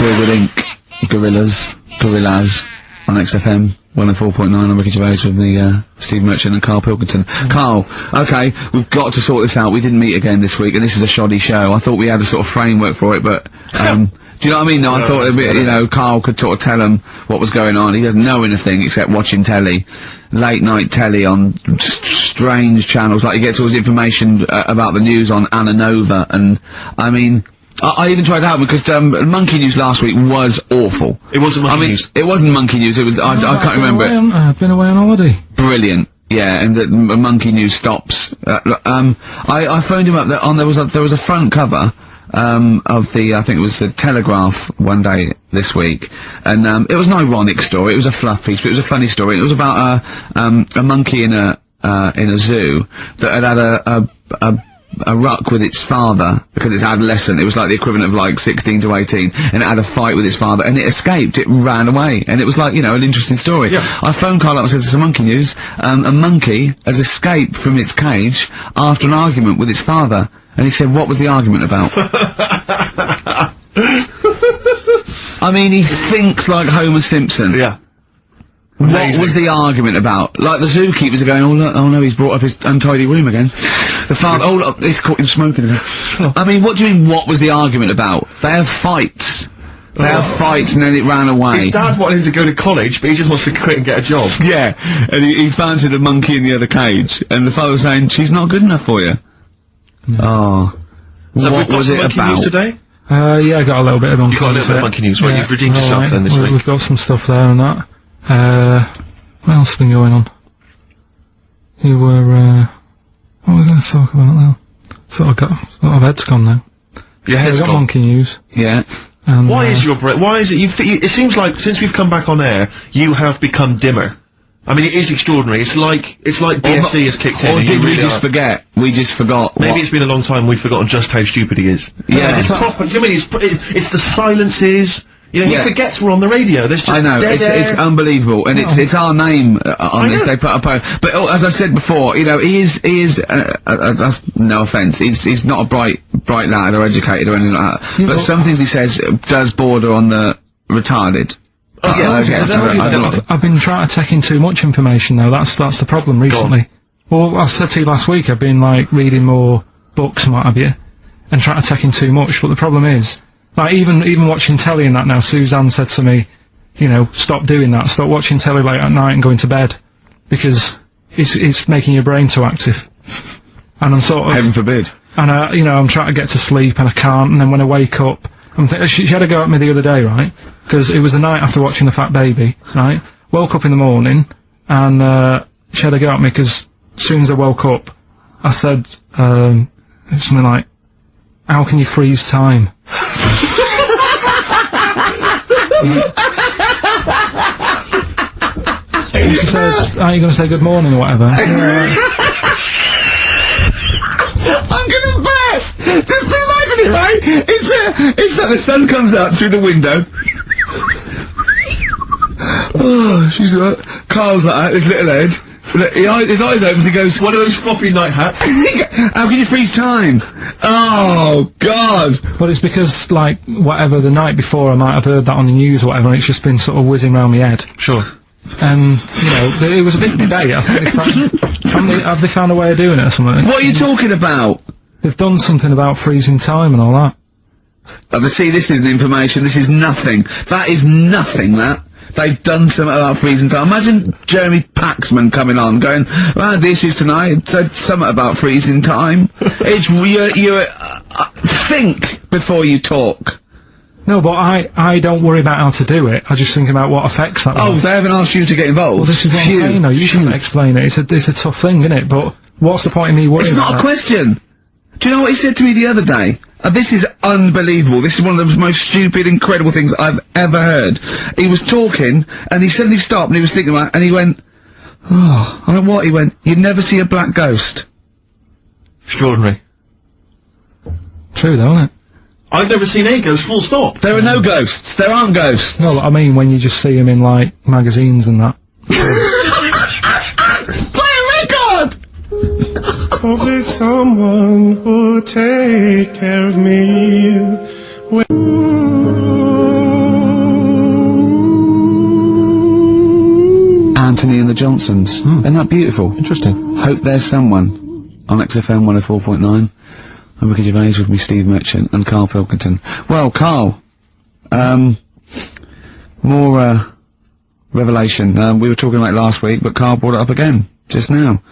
Forward Inc. Gorillas on XFM 104.9 on Ricky Gervais with the Steve Merchant and Karl Pilkington. Karl, okay, we've got to sort this out. We didn't meet again this week, and this is a shoddy show. I thought we had a sort of framework for it, but do you know what I mean? No, I thought it'd be, you know, Karl could sort of tell him what was going on. He doesn't know anything except watching telly, late night telly on strange channels. Like he gets all his information about the news on Anna Nova, and I mean. I even tried out because Monkey News last week was awful. It wasn't Monkey News. It wasn't Monkey News. It was I can't remember it. I've been away on holiday. Brilliant. Yeah, and the Monkey News stops. I phoned him up. There was a front cover of the I think it was the Telegraph one day this week, and it was an ironic story. It was a fluff piece, but it was a funny story. It was about a monkey in a zoo that had a ruck with its father because it's adolescent. It was like the equivalent of like 16 to 18, and it had a fight with its father, and it escaped. It ran away, and it was like, you know, an interesting story. Yeah. I phoned Karl up and said, "It's a Monkey News. A monkey has escaped from its cage after an argument with its father." And he said, "What was the argument about?" I mean, he thinks like Homer Simpson. Yeah. What was the argument about? Like the zookeepers are going, oh no, he's brought up his untidy room again. The father, oh look, he's caught him smoking again. I mean, what do you mean, what was the argument about? They have fights. They have fights and then it ran away. His dad wanted him to go to college, but he just wants to quit and get a job. Yeah, and he fancied a monkey in the other cage, and the father was saying, she's not good enough for you. Oh. So what was it monkey about? News today? Yeah, I got a little bit of monkey news. You got a little bit of monkey news, right? You've redeemed yourself then this week. We've got some stuff there and that. What else has been going on? You were, what are we going to talk about now? Sort of head's gone now. Your head's got gone. monkey news. Yeah. And, Why is your brain, why is it, it seems like since we've come back on air, you have become dimmer. I mean, it is extraordinary. It's like BSC has kicked in. Or and did you we really just forget? We just forgot. Maybe what? it's been a long time we've forgotten just how stupid he is. Yeah. It's proper, I mean, it's the silences, you know, he forgets we're on the radio, there's just I know, dead air. it's unbelievable, and it's our name on this, they put up a, but as I said before, you know, he is, that's no offence, he's not a bright lad or educated or anything like that, but some things he says does border on the retarded. Oh, yeah, I've been trying to take in too much information though, that's the problem recently. Well, I said to you last week, I've been like reading more books and what have you, and trying to take in too much, but the problem is, like, even watching telly and that now, Suzanne said to me, you know, stop doing that, stop watching telly late at night and going to bed, because it's making your brain too active. And I'm sort of... Heaven forbid. And, you know, I'm trying to get to sleep and I can't, and then when I wake up, she had a go at me the other day, right? Because it was the night after watching The Fat Baby, right? Woke up in the morning, and, she had a go at me, because as soon as I woke up, I said, something like, how can you freeze time? She says, are you going to say good morning or whatever? I'm gonna burst! Just imagine it, right? It's that the sun comes out through the window. Oh, she's like, Carl's like that, his little head. His eyes open, he goes, one of those floppy night hats. how can you freeze time? Oh, God! But it's because, like, whatever, the night before I might have heard that on the news or whatever, and it's just been sort of whizzing round my head. Sure. And, you know, it was a big debate. I think have they found a way of doing it or something? What are you talking about? They've done something about freezing time and all that. See, this isn't information, this is nothing. That is nothing, that. They've done something about freezing time. Imagine Jeremy Paxman coming on, going, well, the issues tonight, said something about freezing time. It's, think before you talk. No, but I don't worry about how to do it. I just think about what effects that Oh, has. they haven't asked you to get involved? Well, this is what I'm saying, though. You shouldn't explain it. It's a tough thing, isn't it? But what's the point in me worrying It's not about a that? question. Do you know what he said to me the other day? This is unbelievable. This is one of the most stupid, incredible things I've ever heard. He was talking, and he suddenly stopped, and he was thinking about it, and he went, oh, I went, what? He went, you'd never see a black ghost. Extraordinary. True, though, isn't it? I've never seen a ghost, full stop. There are no ghosts. There aren't ghosts. No, I mean when you just see them in, like, magazines and that. Play a record! Hope there's someone who'll take care of me. Anthony and the Johnsons. Isn't that beautiful? Interesting. Hope there's someone on XFM 104.9. I'm Ricky Gervais with me, Steve Merchant and Karl Pilkington. Well, Karl, more revelation. We were talking about it last week, but Karl brought it up again just now.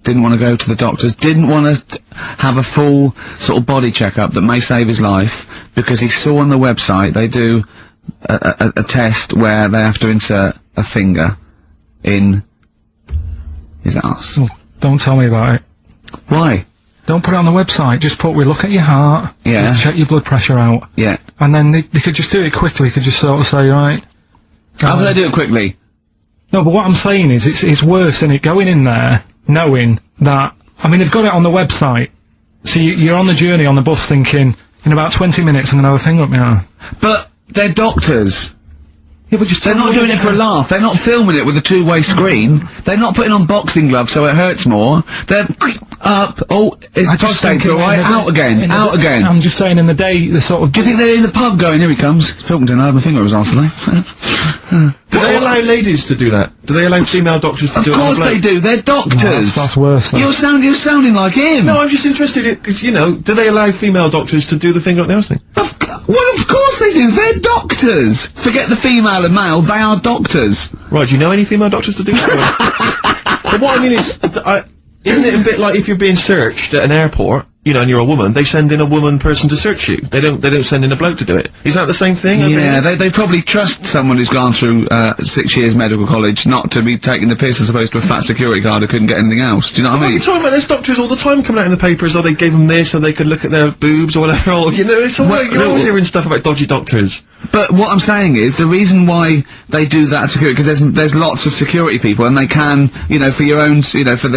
Didn't want to go to the doctors, didn't want to have a full sort of body checkup that may save his life, because he saw on the website they do a test where they have to insert a finger in his ass. Oh, don't tell me about it. Why? Don't put it on the website, just we look at your heart, Yeah. check your blood pressure out, Yeah. and then they could just do it quickly, could just sort of say, right... How can they do it quickly? No, but what I'm saying is, it's worse, isn't it, going in there, knowing that, I mean, they've got it on the website, so you're on the journey on the bus thinking, in about 20 minutes I'm gonna have a finger up my arm. But they're doctors. Yeah, but just They're not doing it for a laugh. They're not filming it with a two-way screen. They're not putting on boxing gloves so it hurts more. They're up. Oh, is the prostate alright? Out again. Out again. I'm just saying, in the day, the sort of. Do you think they're in the pub going, here he comes? It's Pilkington, I had my finger was asked today. Do they allow ladies to do that? Do they allow female doctors to do it? Of course they do. They're doctors. That's worse. You're sounding like him. No, I'm just interested in, because, you know, do they allow female doctors to do the finger up the arse thing? Well, of course they do. They're doctors. Forget the female and male. They are doctors. Right, do you know any female doctors to do that? But what I mean is, isn't it a bit like if you're being searched at an airport, you know, and you're a woman, they send in a woman person to search you. They don't send in a bloke to do it. Is that the same thing? Yeah, they probably trust someone who's gone through 6 years medical college not to be taking the piss as opposed to a fat security guard who couldn't get anything else. Do you know what I mean? You're talking about there's doctors all the time coming out in the papers, or they gave them this so they could look at their boobs or whatever, or, you know, it's all you're always hearing stuff about dodgy doctors. But what I'm saying is, the reason why they do that security, because there's lots of security people, and they can, you know, for your own, you know, for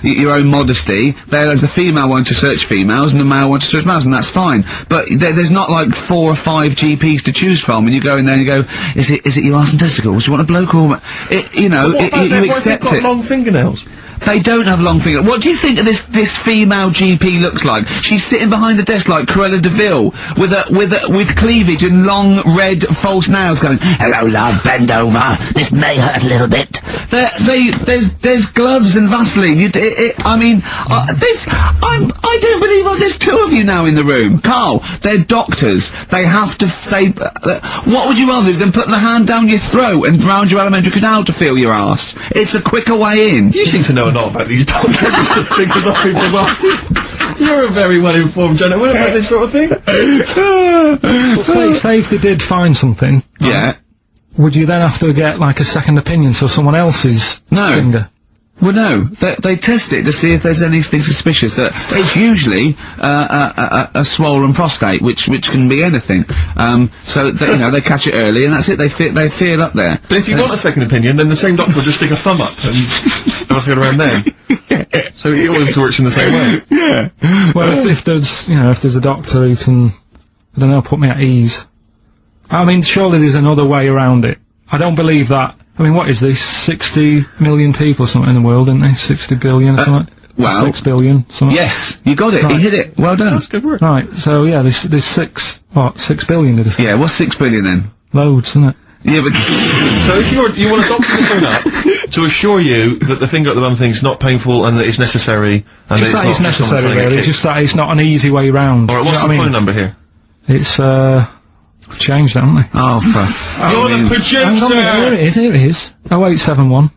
your own modesty, there's a female one to search females and a male one to search males, and that's fine. But there's not like 4 or 5 GPs to choose from, and you go in there and you go, is it your arse and testicles? Do you want a bloke or you know, you accept got it. long fingernails? They don't have long fingers. What do you think of this female GP looks like? She's sitting behind the desk like Cruella de Vil, with cleavage and long red false nails going, hello love, bend over, this may hurt a little bit. There's gloves and Vaseline. I don't believe there's 2 of you now in the room. Carl, they're doctors. They have to, what would you rather do than put the hand down your throat and round your alimentary canal to feel your arse? It's a quicker way in. You seem to know a lot about these doctors who stick fingers up people's asses. You're a very well-informed gentleman about this sort of thing. Well, say if they did find something. Yeah. Would you then have to get, like, a second opinion, so someone else's finger? Well, no. They test it to see if there's anything suspicious. That it's usually a swollen prostate, which can be anything. So you know, they catch it early, and that's it. They feel up there. But if you want a second opinion, then the same doctor will just stick a thumb up and have a feel around then. Yeah. So it always works in the same way. Yeah. Well, if there's a doctor who can, I don't know, put me at ease. I mean, surely there's another way around it. I don't believe that. I mean, what is this? 60 million people or something in the world, isn't there? 60 billion or something? Well, 6 billion, something. Yes, you got it. Right. You hit it. Well done. That's good work. Right, so yeah, there's 6 billion, did I say? Yeah, what's 6 billion then? Loads, isn't it? Yeah, but So if you want a doctor to phone up to assure you that the finger at the bum thing's not painful and that it's necessary, and Just that it's necessary, really. It's just that it's not an easy way round. Alright, what's the phone number here? It's, changed, haven't they? oh, for You're the producer! Here it is. 0871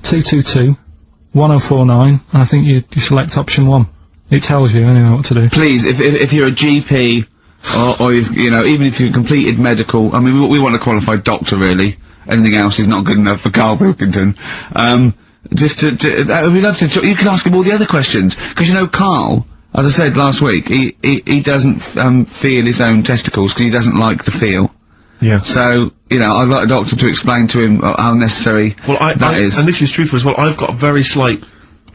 222 1049, and I think you select option 1. It tells you anyway what to do. please, if you're a GP, or you know, even if you've completed medical, I mean, we want a qualified doctor, really. Anything else is not good enough for Karl Pilkington. Just we'd love to, you can ask him all the other questions, because you know, Karl, as I said last week, he doesn't, feel his own testicles, because he doesn't like the feel. Yeah. So, you know, I'd like a doctor to explain to him how necessary that is. And this is truthful as well, I've got a very slight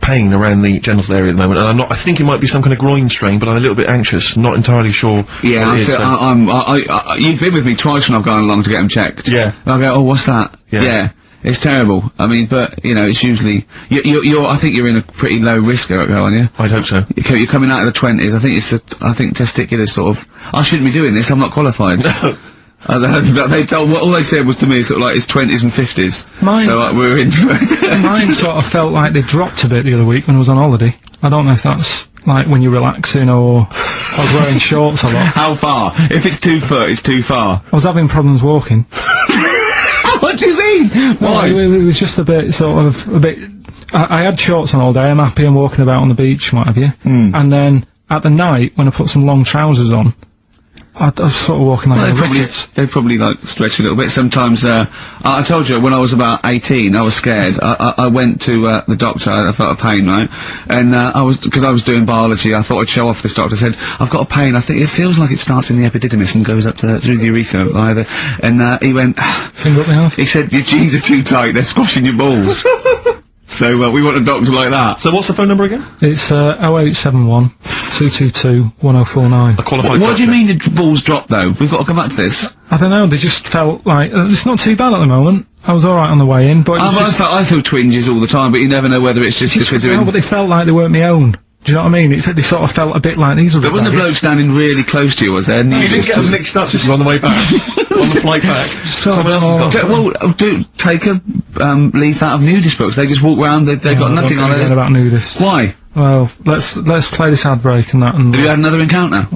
pain around the genital area at the moment, and I think it might be some kind of groin strain, but I'm a little bit anxious, not entirely sure Yeah, what it is. you've been with me twice when I've gone along to get them checked. Yeah. I go, oh, what's that? Yeah. It's terrible. I mean, but, you know, it's usually, I think you're in a pretty low risk, aren't you? I'd hope so. You're coming out of the 20s. I think testicular sort of, I shouldn't be doing this, I'm not qualified. They told, all they said was to me sort of like it's 20s and 50s. Mine, so we're in. mine sort of felt like they dropped a bit the other week when I was on holiday. I don't know if that's like when you're relaxing or I was wearing shorts a lot. How far? If it's 2 foot, it's too far. I was having problems walking. What do you mean? Why? It was just a bit, I had shorts on all day, I'm happy, I'm walking about on the beach and what have you. And then, at the night, when I put some long trousers on, I was sort of walking like they probably like stretch a little bit. Sometimes, I told you, when I was about 18, I was scared. I went to, the doctor, I felt a pain, right? And, because I was doing biology, I thought I'd show off this doctor. I said, I've got a pain, I think it feels like it starts in the epididymis and goes up through the urethra, either. And, he went, finger up the arse. He said, your G's are too tight, they're squashing your balls. So, we want a doctor like that. So what's the phone number again? It's, 0871 222 1049. A qualified What do doctor. you mean the balls drop, though? We've got to come back to this. I don't know, they just felt like, it's not too bad at the moment. I was alright on the way in, but it was just, I feel twinges all the time, but you never know whether it's just because they're no, but they felt like they weren't my own. Do you know what I mean? They sort of felt a bit like these are. There wasn't a bloke standing really close to you, was there? You didn't get them mixed up just on the way back. On the flight back. Someone else has got Well, take a leaf out of nudist books. They just walk round, they've got nothing on it. About nudists. Why? Well, let's play this ad break and that, and... Have you had another encounter?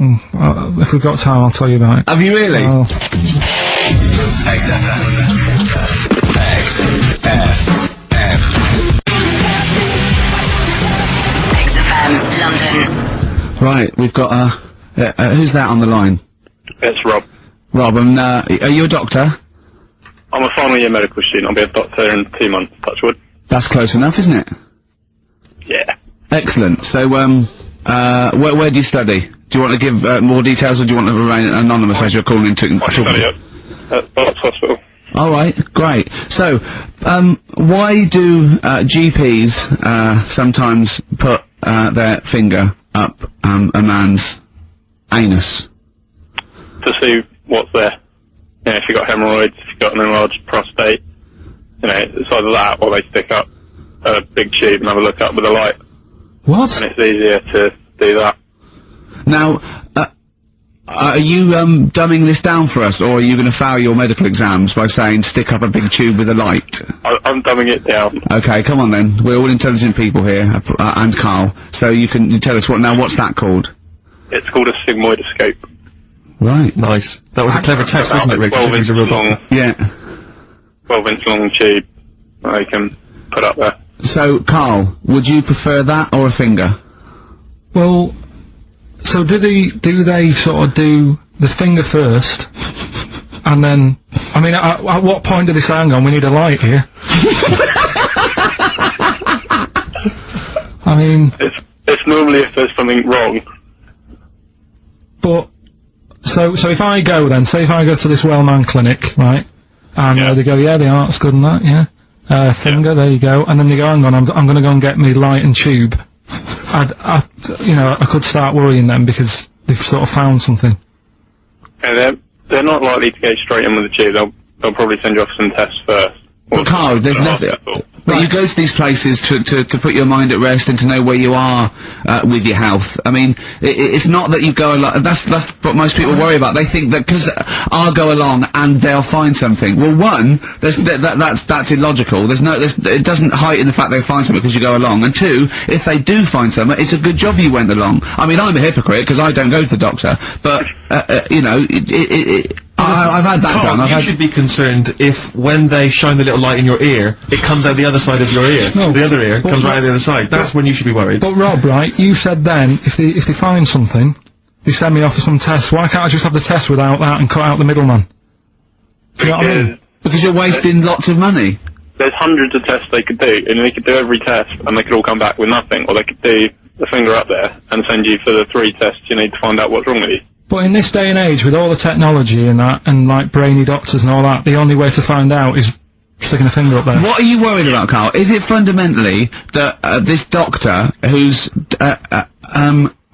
If we've got time, I'll tell you about it. Have you really? XFM, London. Right, we've got, who's that on the line? It's Rob. Rob, are you a doctor? I'm a final year medical student. I'll be a doctor in 2 months, touch wood. That's close enough, isn't it? Yeah. Excellent. So, where do you study? Do you want to give, more details, or do you want to remain anonymous as you're calling into... I study at Barts Hospital. Alright, great. So, why do, GPs, sometimes put, their finger up, a man's anus? To see what's there. You know, if you've got hemorrhoids, if you've got an enlarged prostate, you know, it's either that or they stick up a big tube and have a look up with a light. What? And it's easier to do that. Now, are you, dumbing this down for us, or are you going to fail your medical exams by saying stick up a big tube with a light? I'm dumbing it down. Okay, come on then. We're all intelligent people here, and Karl. So you tell us what's that called? It's called a sigmoidoscope. Right. Nice. That was a clever test, wasn't it, Rick? 12 inch long. Yeah. 12 inch long tube that you can put up there. So, Karl, would you prefer that or a finger? Well, so do they sort of do the finger first, and then, I mean, at what point do they say, hang on, we need a light here? I mean... It's normally if there's something wrong. But, so if I go then, say if I go to this well-known clinic, right, and they go, yeah, the art's good and that, yeah, finger, there you go, and then they go, hang on, I'm gonna go and get me light and tube. I could start worrying them because they've sort of found something. And they're not likely to go straight in with the tube. They'll probably send you off some tests first. But Karl, there's nothing. But you go to these places to put your mind at rest and to know where you are with your health. I mean, it's not that you go along. That's what most people worry about. They think that because I'll go along and they'll find something. Well, one, that's illogical. It doesn't heighten the fact they find something because you go along. And two, if they do find something, it's a good job you went along. I mean, I'm a hypocrite because I don't go to the doctor, but I've had that done. You should be concerned if, when they shine the little light in your ear, it comes out the other side of your ear. No, the other ear comes right out the other side. That's when you should be worried. But Rob, right, you said then, if they find something, they send me off for some tests, why can't I just have the test without that and cut out the middleman? Do you know what I mean? Because you're wasting lots of money. There's hundreds of tests they could do, and they could do every test, and they could all come back with nothing, or they could do the finger up there and send you for the 3 tests you need to find out what's wrong with you. But in this day and age, with all the technology and that, and like brainy doctors and all that, the only way to find out is sticking a finger up there. What are you worried about, Karl? Is it fundamentally that this doctor who's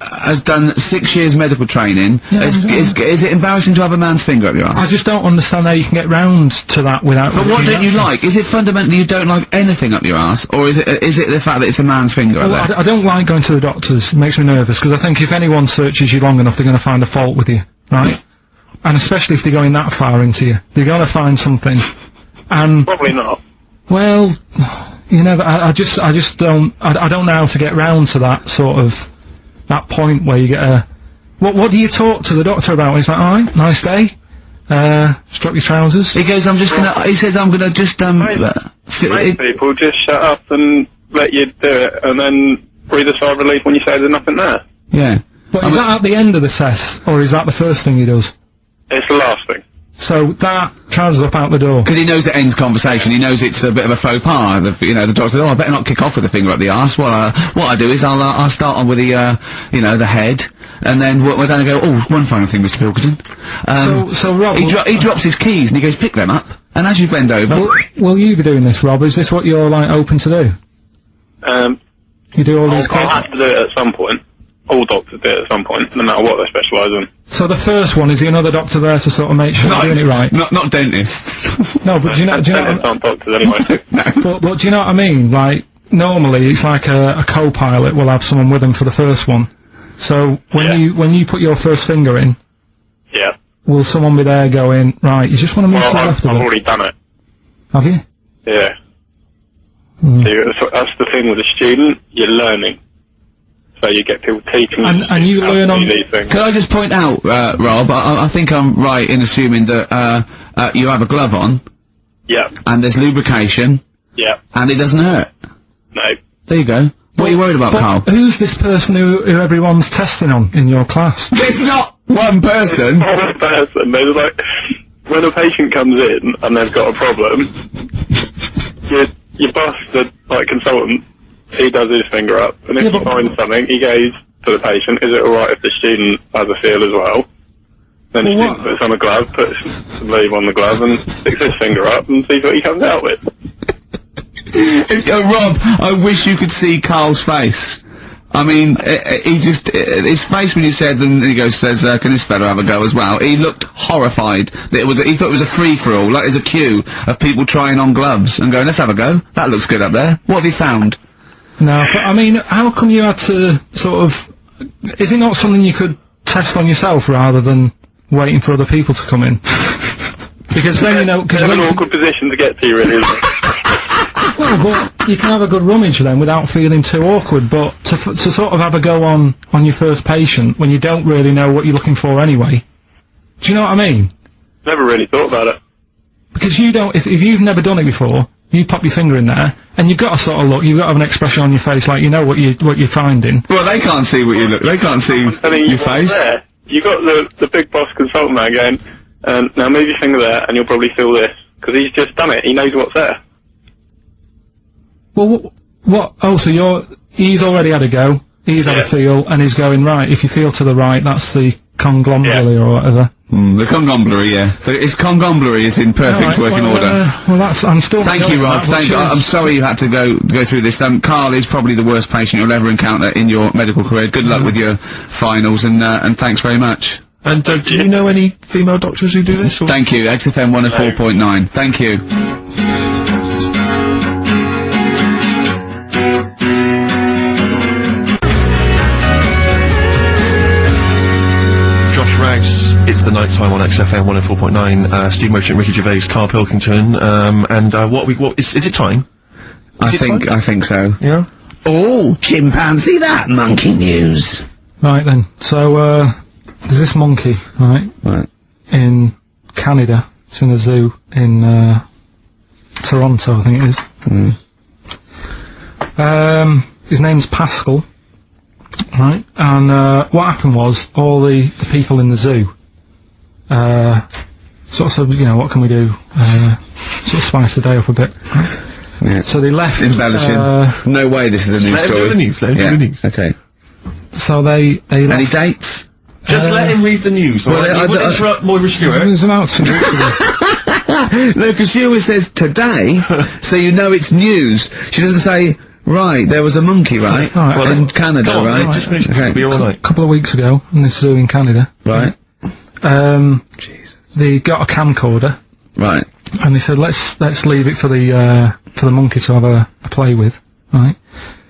has done 6 years medical training, is it embarrassing to have a man's finger up your ass? I just don't understand how you can get round to that without... But what don't you like? Is it fundamentally you don't like anything up your ass, or is it the fact that it's a man's finger up there? I don't like going to the doctors. It makes me nervous, because I think if anyone searches you long enough, they're going to find a fault with you, right? And especially if they're going that far into you. They're going to find something. And... Probably not. Well, you know, I just don't... I don't know how to get round to that sort of... that point where you get a... What do you talk to the doctor about? He's like, alright, nice day. Strap your trousers. He goes, he says, I'm gonna just, Most people just shut up and let you do it, and then breathe a sigh of relief when you say there's nothing there. Yeah. But is that at the end of the test, or is that the first thing he does? It's the last thing. So that trousers up out the door. Because he knows it ends conversation. He knows it's a bit of a faux pas. The doctor says, "Oh, I better not kick off with the finger up the arse." Well, what I do is I'll start on with the the head, and then we're going to go. Oh, one final thing, Mr. Pilkington. So Rob, he drops his keys and he goes, "Pick them up." And as you bend over, will you be doing this, Rob? Is this what you're like open to do? You do all these. I'll have to do it at some point. all doctors do it at some point, no matter what they specialise in. So the first one, is the another doctor there to sort of make sure they're doing it right? Not dentists. No, but do you know... Dentists aren't doctors anyway. But do you know what I mean? Like, normally it's like a co-pilot will have someone with them for the first one. So when you put your first finger in, Yeah. will someone be there going, right, you just want to move to the Well, left I've of it? already done it. Have you? Yeah. Hmm. So that's the thing with a student, you're learning. So you get people teaching And you learn how to on... do these things. Can I just point out, Rob, I think I'm right in assuming that, you have a glove on, Yeah. and there's lubrication, Yeah. and it doesn't hurt. No. There you go. What are you worried about, But Carl? who's this person who everyone's testing on in your class? It's not one person! One person, there's like, when a patient comes in and they've got a problem, your boss, the like consultant, he does his finger up, and if Yeah, he but- finds something, he goes to the patient, is it alright if the student has a feel as well? Then the Well, student puts on a glove, puts the leave on the glove, and sticks his finger up and sees what he comes out with. Rob, I wish you could see Carl's face. I mean, he just, his face when you said, and he says, can this fella have a go as well? He looked horrified. That he thought it was a free-for-all, like there's a queue of people trying on gloves and going, let's have a go. That looks good up there. What have you found? No, but I mean, how come you had to sort of... Is it not something you could test on yourself rather than waiting for other people to come in? Because then, you know... It's an awkward position to get to, really, isn't it? Well, but you can have a good rummage then without feeling too awkward, but to sort of have a go on your first patient when you don't really know what you're looking for anyway. Do you know what I mean? Never really thought about it. Because you don't... If you've never done it before, you pop your finger in there, and you've got to sort of look, you've got to have an expression on your face like you know what you're finding. Well, they can't see what you look, they can't see I mean, your face. there, you got the big boss consultant man going, now move your finger there, and you'll probably feel this. Because he's just done it, he knows what's there. Well, what? Oh, so he's already had a go. He's had a feel, and he's going, right, if you feel to the right, that's the conglomeracy or whatever. The congombulary, yeah. His congombulary is in perfect working order. Well, that's... I'm still... Thank you, Rob. I'm sorry you had to go through this. Carl is probably the worst patient you'll ever encounter in your medical career. Good luck with your finals, and thanks very much. And do you know any female doctors who do this? Or? Thank you. XFM 104.9. Thank you. It's the night time on XFM 104.9. Steve Merchant, Ricky Gervais, Karl Pilkington, what is it time? I think so. Yeah. Oh, chimpanzee, that monkey news. Right then, so, there's this monkey, right? Right. In Canada. It's in a zoo in, Toronto, I think it is. His name's Pascal. Right, and what happened was all the people in the zoo sort of said, you know, what can we do? Sort of spice the day up a bit. Right? Yeah. So they left. Embellishing. No way this is a news Let him story. do the news, let him do the news. Okay. So they left. Any dates? Just let him read the news, Well, alright? I You wouldn't interrupt Moira Stewart. There's about 2 weeks ago. No, because she always says today, so you know it's news. She doesn't say, right, there was a monkey, right? Right. Well, in Canada, Come on, right? just finish the Okay. news, be all night. A couple of weeks ago, in this zoo in Canada. Right. Jesus. They got a camcorder. Right. And they said, let's leave it for the monkey to have a play with, right?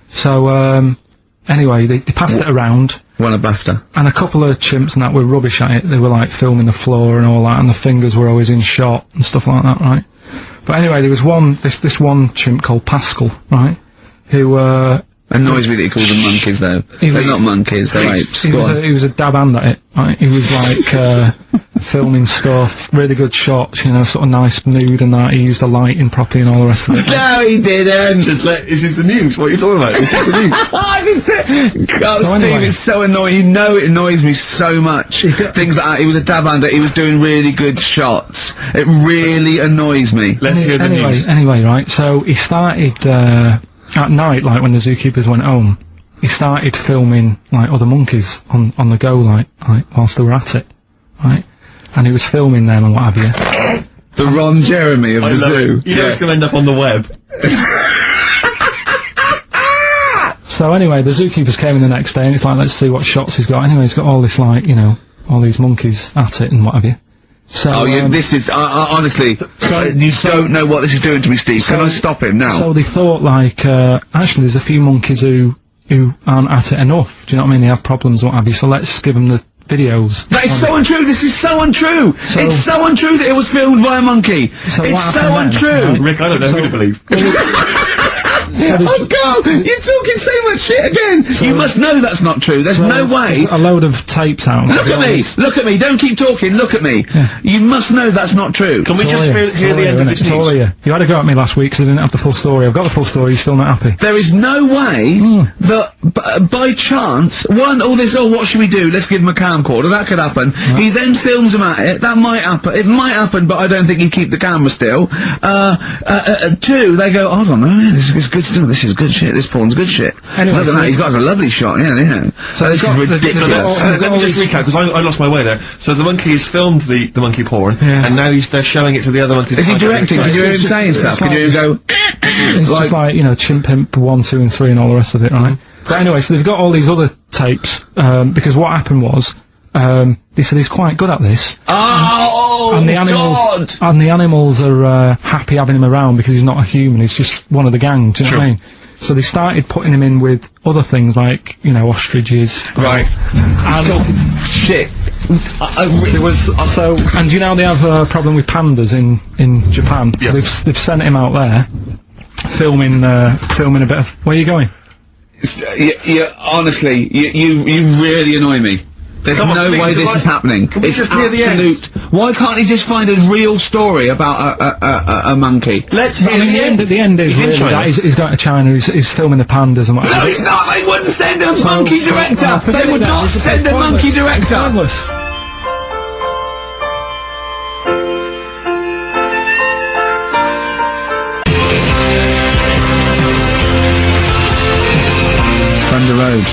So, anyway, they passed it around, Won a BAFTA. and a couple of chimps and that were rubbish at it. They were like filming the floor and all that, and the fingers were always in shot and stuff like that, right? But anyway, there was this one chimp called Pascal, right? Who, Annoys me that he calls them monkeys, though. They're not monkeys, they're apes. he Go on. was a dab hand at it, right? He was like, filming stuff, really good shots, you know, sort of nice mood and that. He used the lighting properly and all the rest of it. No, he didn't! This is the news, what are you talking about? This is the news. God, So Steve anyway. is so annoying. You know it annoys me so much. Things like that. He was a dab under. He was doing really good shots. It really annoys me. Let's hear the news. Anyway, right, so he started, at night, like when the zookeepers went home, he started filming, like, other monkeys on the go, like, whilst they were at it, right? And he was filming them and what have you. The Ron Jeremy of the zoo. You know it's going to end up on the web. So anyway, the zookeepers came in the next day, and it's like, let's see what shots he's got. Anyway, he's got all this, like, you know, all these monkeys at it and what have you. So, this is, honestly, you don't know what this is doing to me, Steve. Can I stop him now? So they thought, like, actually there's a few monkeys who aren't at it enough. Do you know what I mean? They have problems and what have you, so let's give them the videos. That is so untrue! This is so untrue! It's so untrue that it was filmed by a monkey! So it's so untrue! Rick, I don't know who to believe. Oh God! You're talking so much shit again! You must know that's not true. There's no way. A load of tapes out. Look at me! Look at me! Don't keep talking, look at me! Yeah. You must know that's not true. Can we just hear the end of this news? You had a go at me last week because I didn't have the full story. I've got the full story, you're still not happy. There is no way that, by chance, what should we do? Let's give him a camcorder. That could happen. Right. He then films him at it. That might happen. It might happen, but I don't think he'd keep the camera still. Two, they go, hold on, this is good stuff. This is good shit. This porn's good shit. Anyway, look at that. He's got a lovely shot. Yeah. So this is ridiculous. Let me just recap, because I lost my way there. So the monkey has filmed the monkey porn, and now they're showing it to the other monkeys. Is he directing? Can you hear him saying stuff? Can you hear him go? It's just like, you know, Chimp Pimp 1, 2 and 3 and all the rest of it, right? But anyway, so they've got all these other tapes, because what happened was, they said he's quite good at this. Oh, and the animals are, happy having him around because he's not a human, he's just one of the gang, do you know what I mean? So they started putting him in with other things like, you know, ostriches. Right. And shit. There was also, and you know they have a problem with pandas in Japan. Yeah. So they've sent him out there, filming a bit of. Where are you going? Honestly, you really annoy me. There's no way this is happening. It's just hear the end? Why can't he just find a real story about a monkey? Let's hear the end. The end is really that he's going to China. He's filming the pandas and what. No, he's not. They wouldn't send a monkey director. They would not send a monkey director. Thunder Road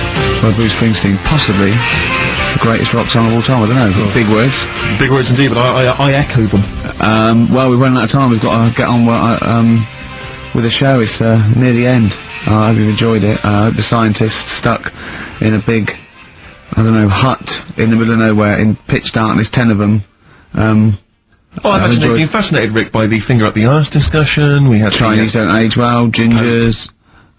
by Bruce Springsteen, possibly the greatest rock song of all time. I don't know. Big words. Big words indeed, but I echo them. Well, we're running out of time. We've got to get on with the show. It's near the end. I hope you've enjoyed it. The scientists stuck in a big, I don't know, hut in the middle of nowhere in pitch darkness. 10 of them. I imagine they've been fascinated, Rick, by the finger up the arse discussion. We had Chinese don't age well, gingers.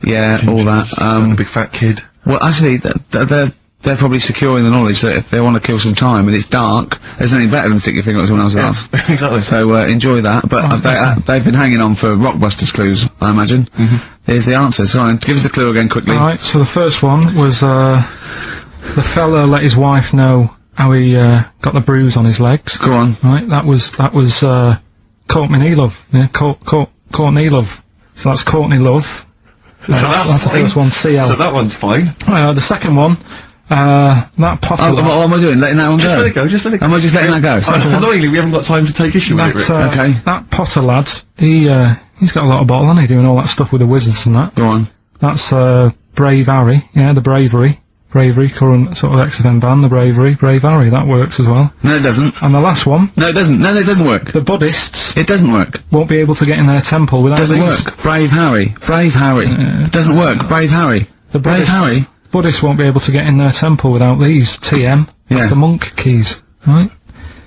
Yeah, all that. The big fat kid. Well, actually, they're probably securing the knowledge that if they want to kill some time and it's dark, there's nothing better than stick your finger up someone else's ass. Exactly. So, enjoy that. But they've been hanging on for Rockbusters clues, I imagine. There's the answer. So, give us the clue again quickly. Alright, so the first one was, the fella let his wife know how he, got the bruise on his legs. Go on. Right, that was, Courtney Love. Yeah, Courtney Love. So that's Courtney Love. That's the first one, CL. So that one's fine. The second one, that Potter. What am I doing? Letting that one go? Just let it go. Am I just letting that go? Annoyingly, we haven't got time to take issue with it, Rick. Okay. That Potter lad, he's got a lot of bottle, hasn't he, doing all that stuff with the wizards and that. Go on. That's, Brave Harry, yeah, the Bravery, current sort of XFM band, the Brave Harry, that works as well. No, it doesn't. And the last one. No, it doesn't. No, it doesn't work. The Buddhists. It doesn't work. Won't be able to get in their temple without Doesn't these. work. Brave Harry. Doesn't work. Brave Harry. The Brave Harry. Buddhists won't be able to get in their temple without these. TM. That's the monk keys, right?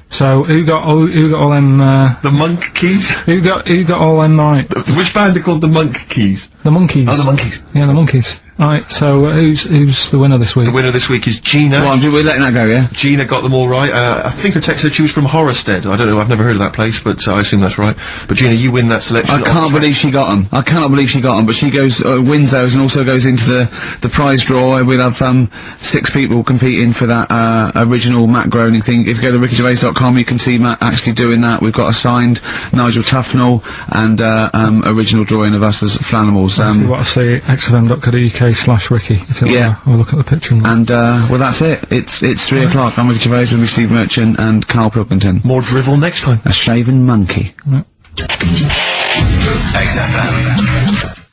So who got all them? The monk keys. Who got all them right? Which band are called the Monk Keys? The Monkeys. Oh, the Monkeys. Yeah, the Monkeys. Right. So who's the winner this week? The winner this week is Gina. Well, we're letting that go, yeah. Gina got them all right. I think her text said she was from Horrorstead. I don't know. I've never heard of that place, but I assume that's right. But Gina, you win that selection. I can't believe she got them. I cannot believe she got them. But she goes wins those and also goes into the prize draw. We'll have 6 people competing for that original Matt Groening thing. If you go to rickygervais.com, you can see Matt actually doing that. We've got a signed Nigel Tufnell and original drawing of us as Flanimals. What I say, xfm.co.uk/Ricky. Yeah. We'll look at the picture. And well, that's it. It's 3 o'clock. I'm Ricky Gervais with me, Steve Merchant and Karl Pilkington. More drivel next time. A shaven monkey. XFM.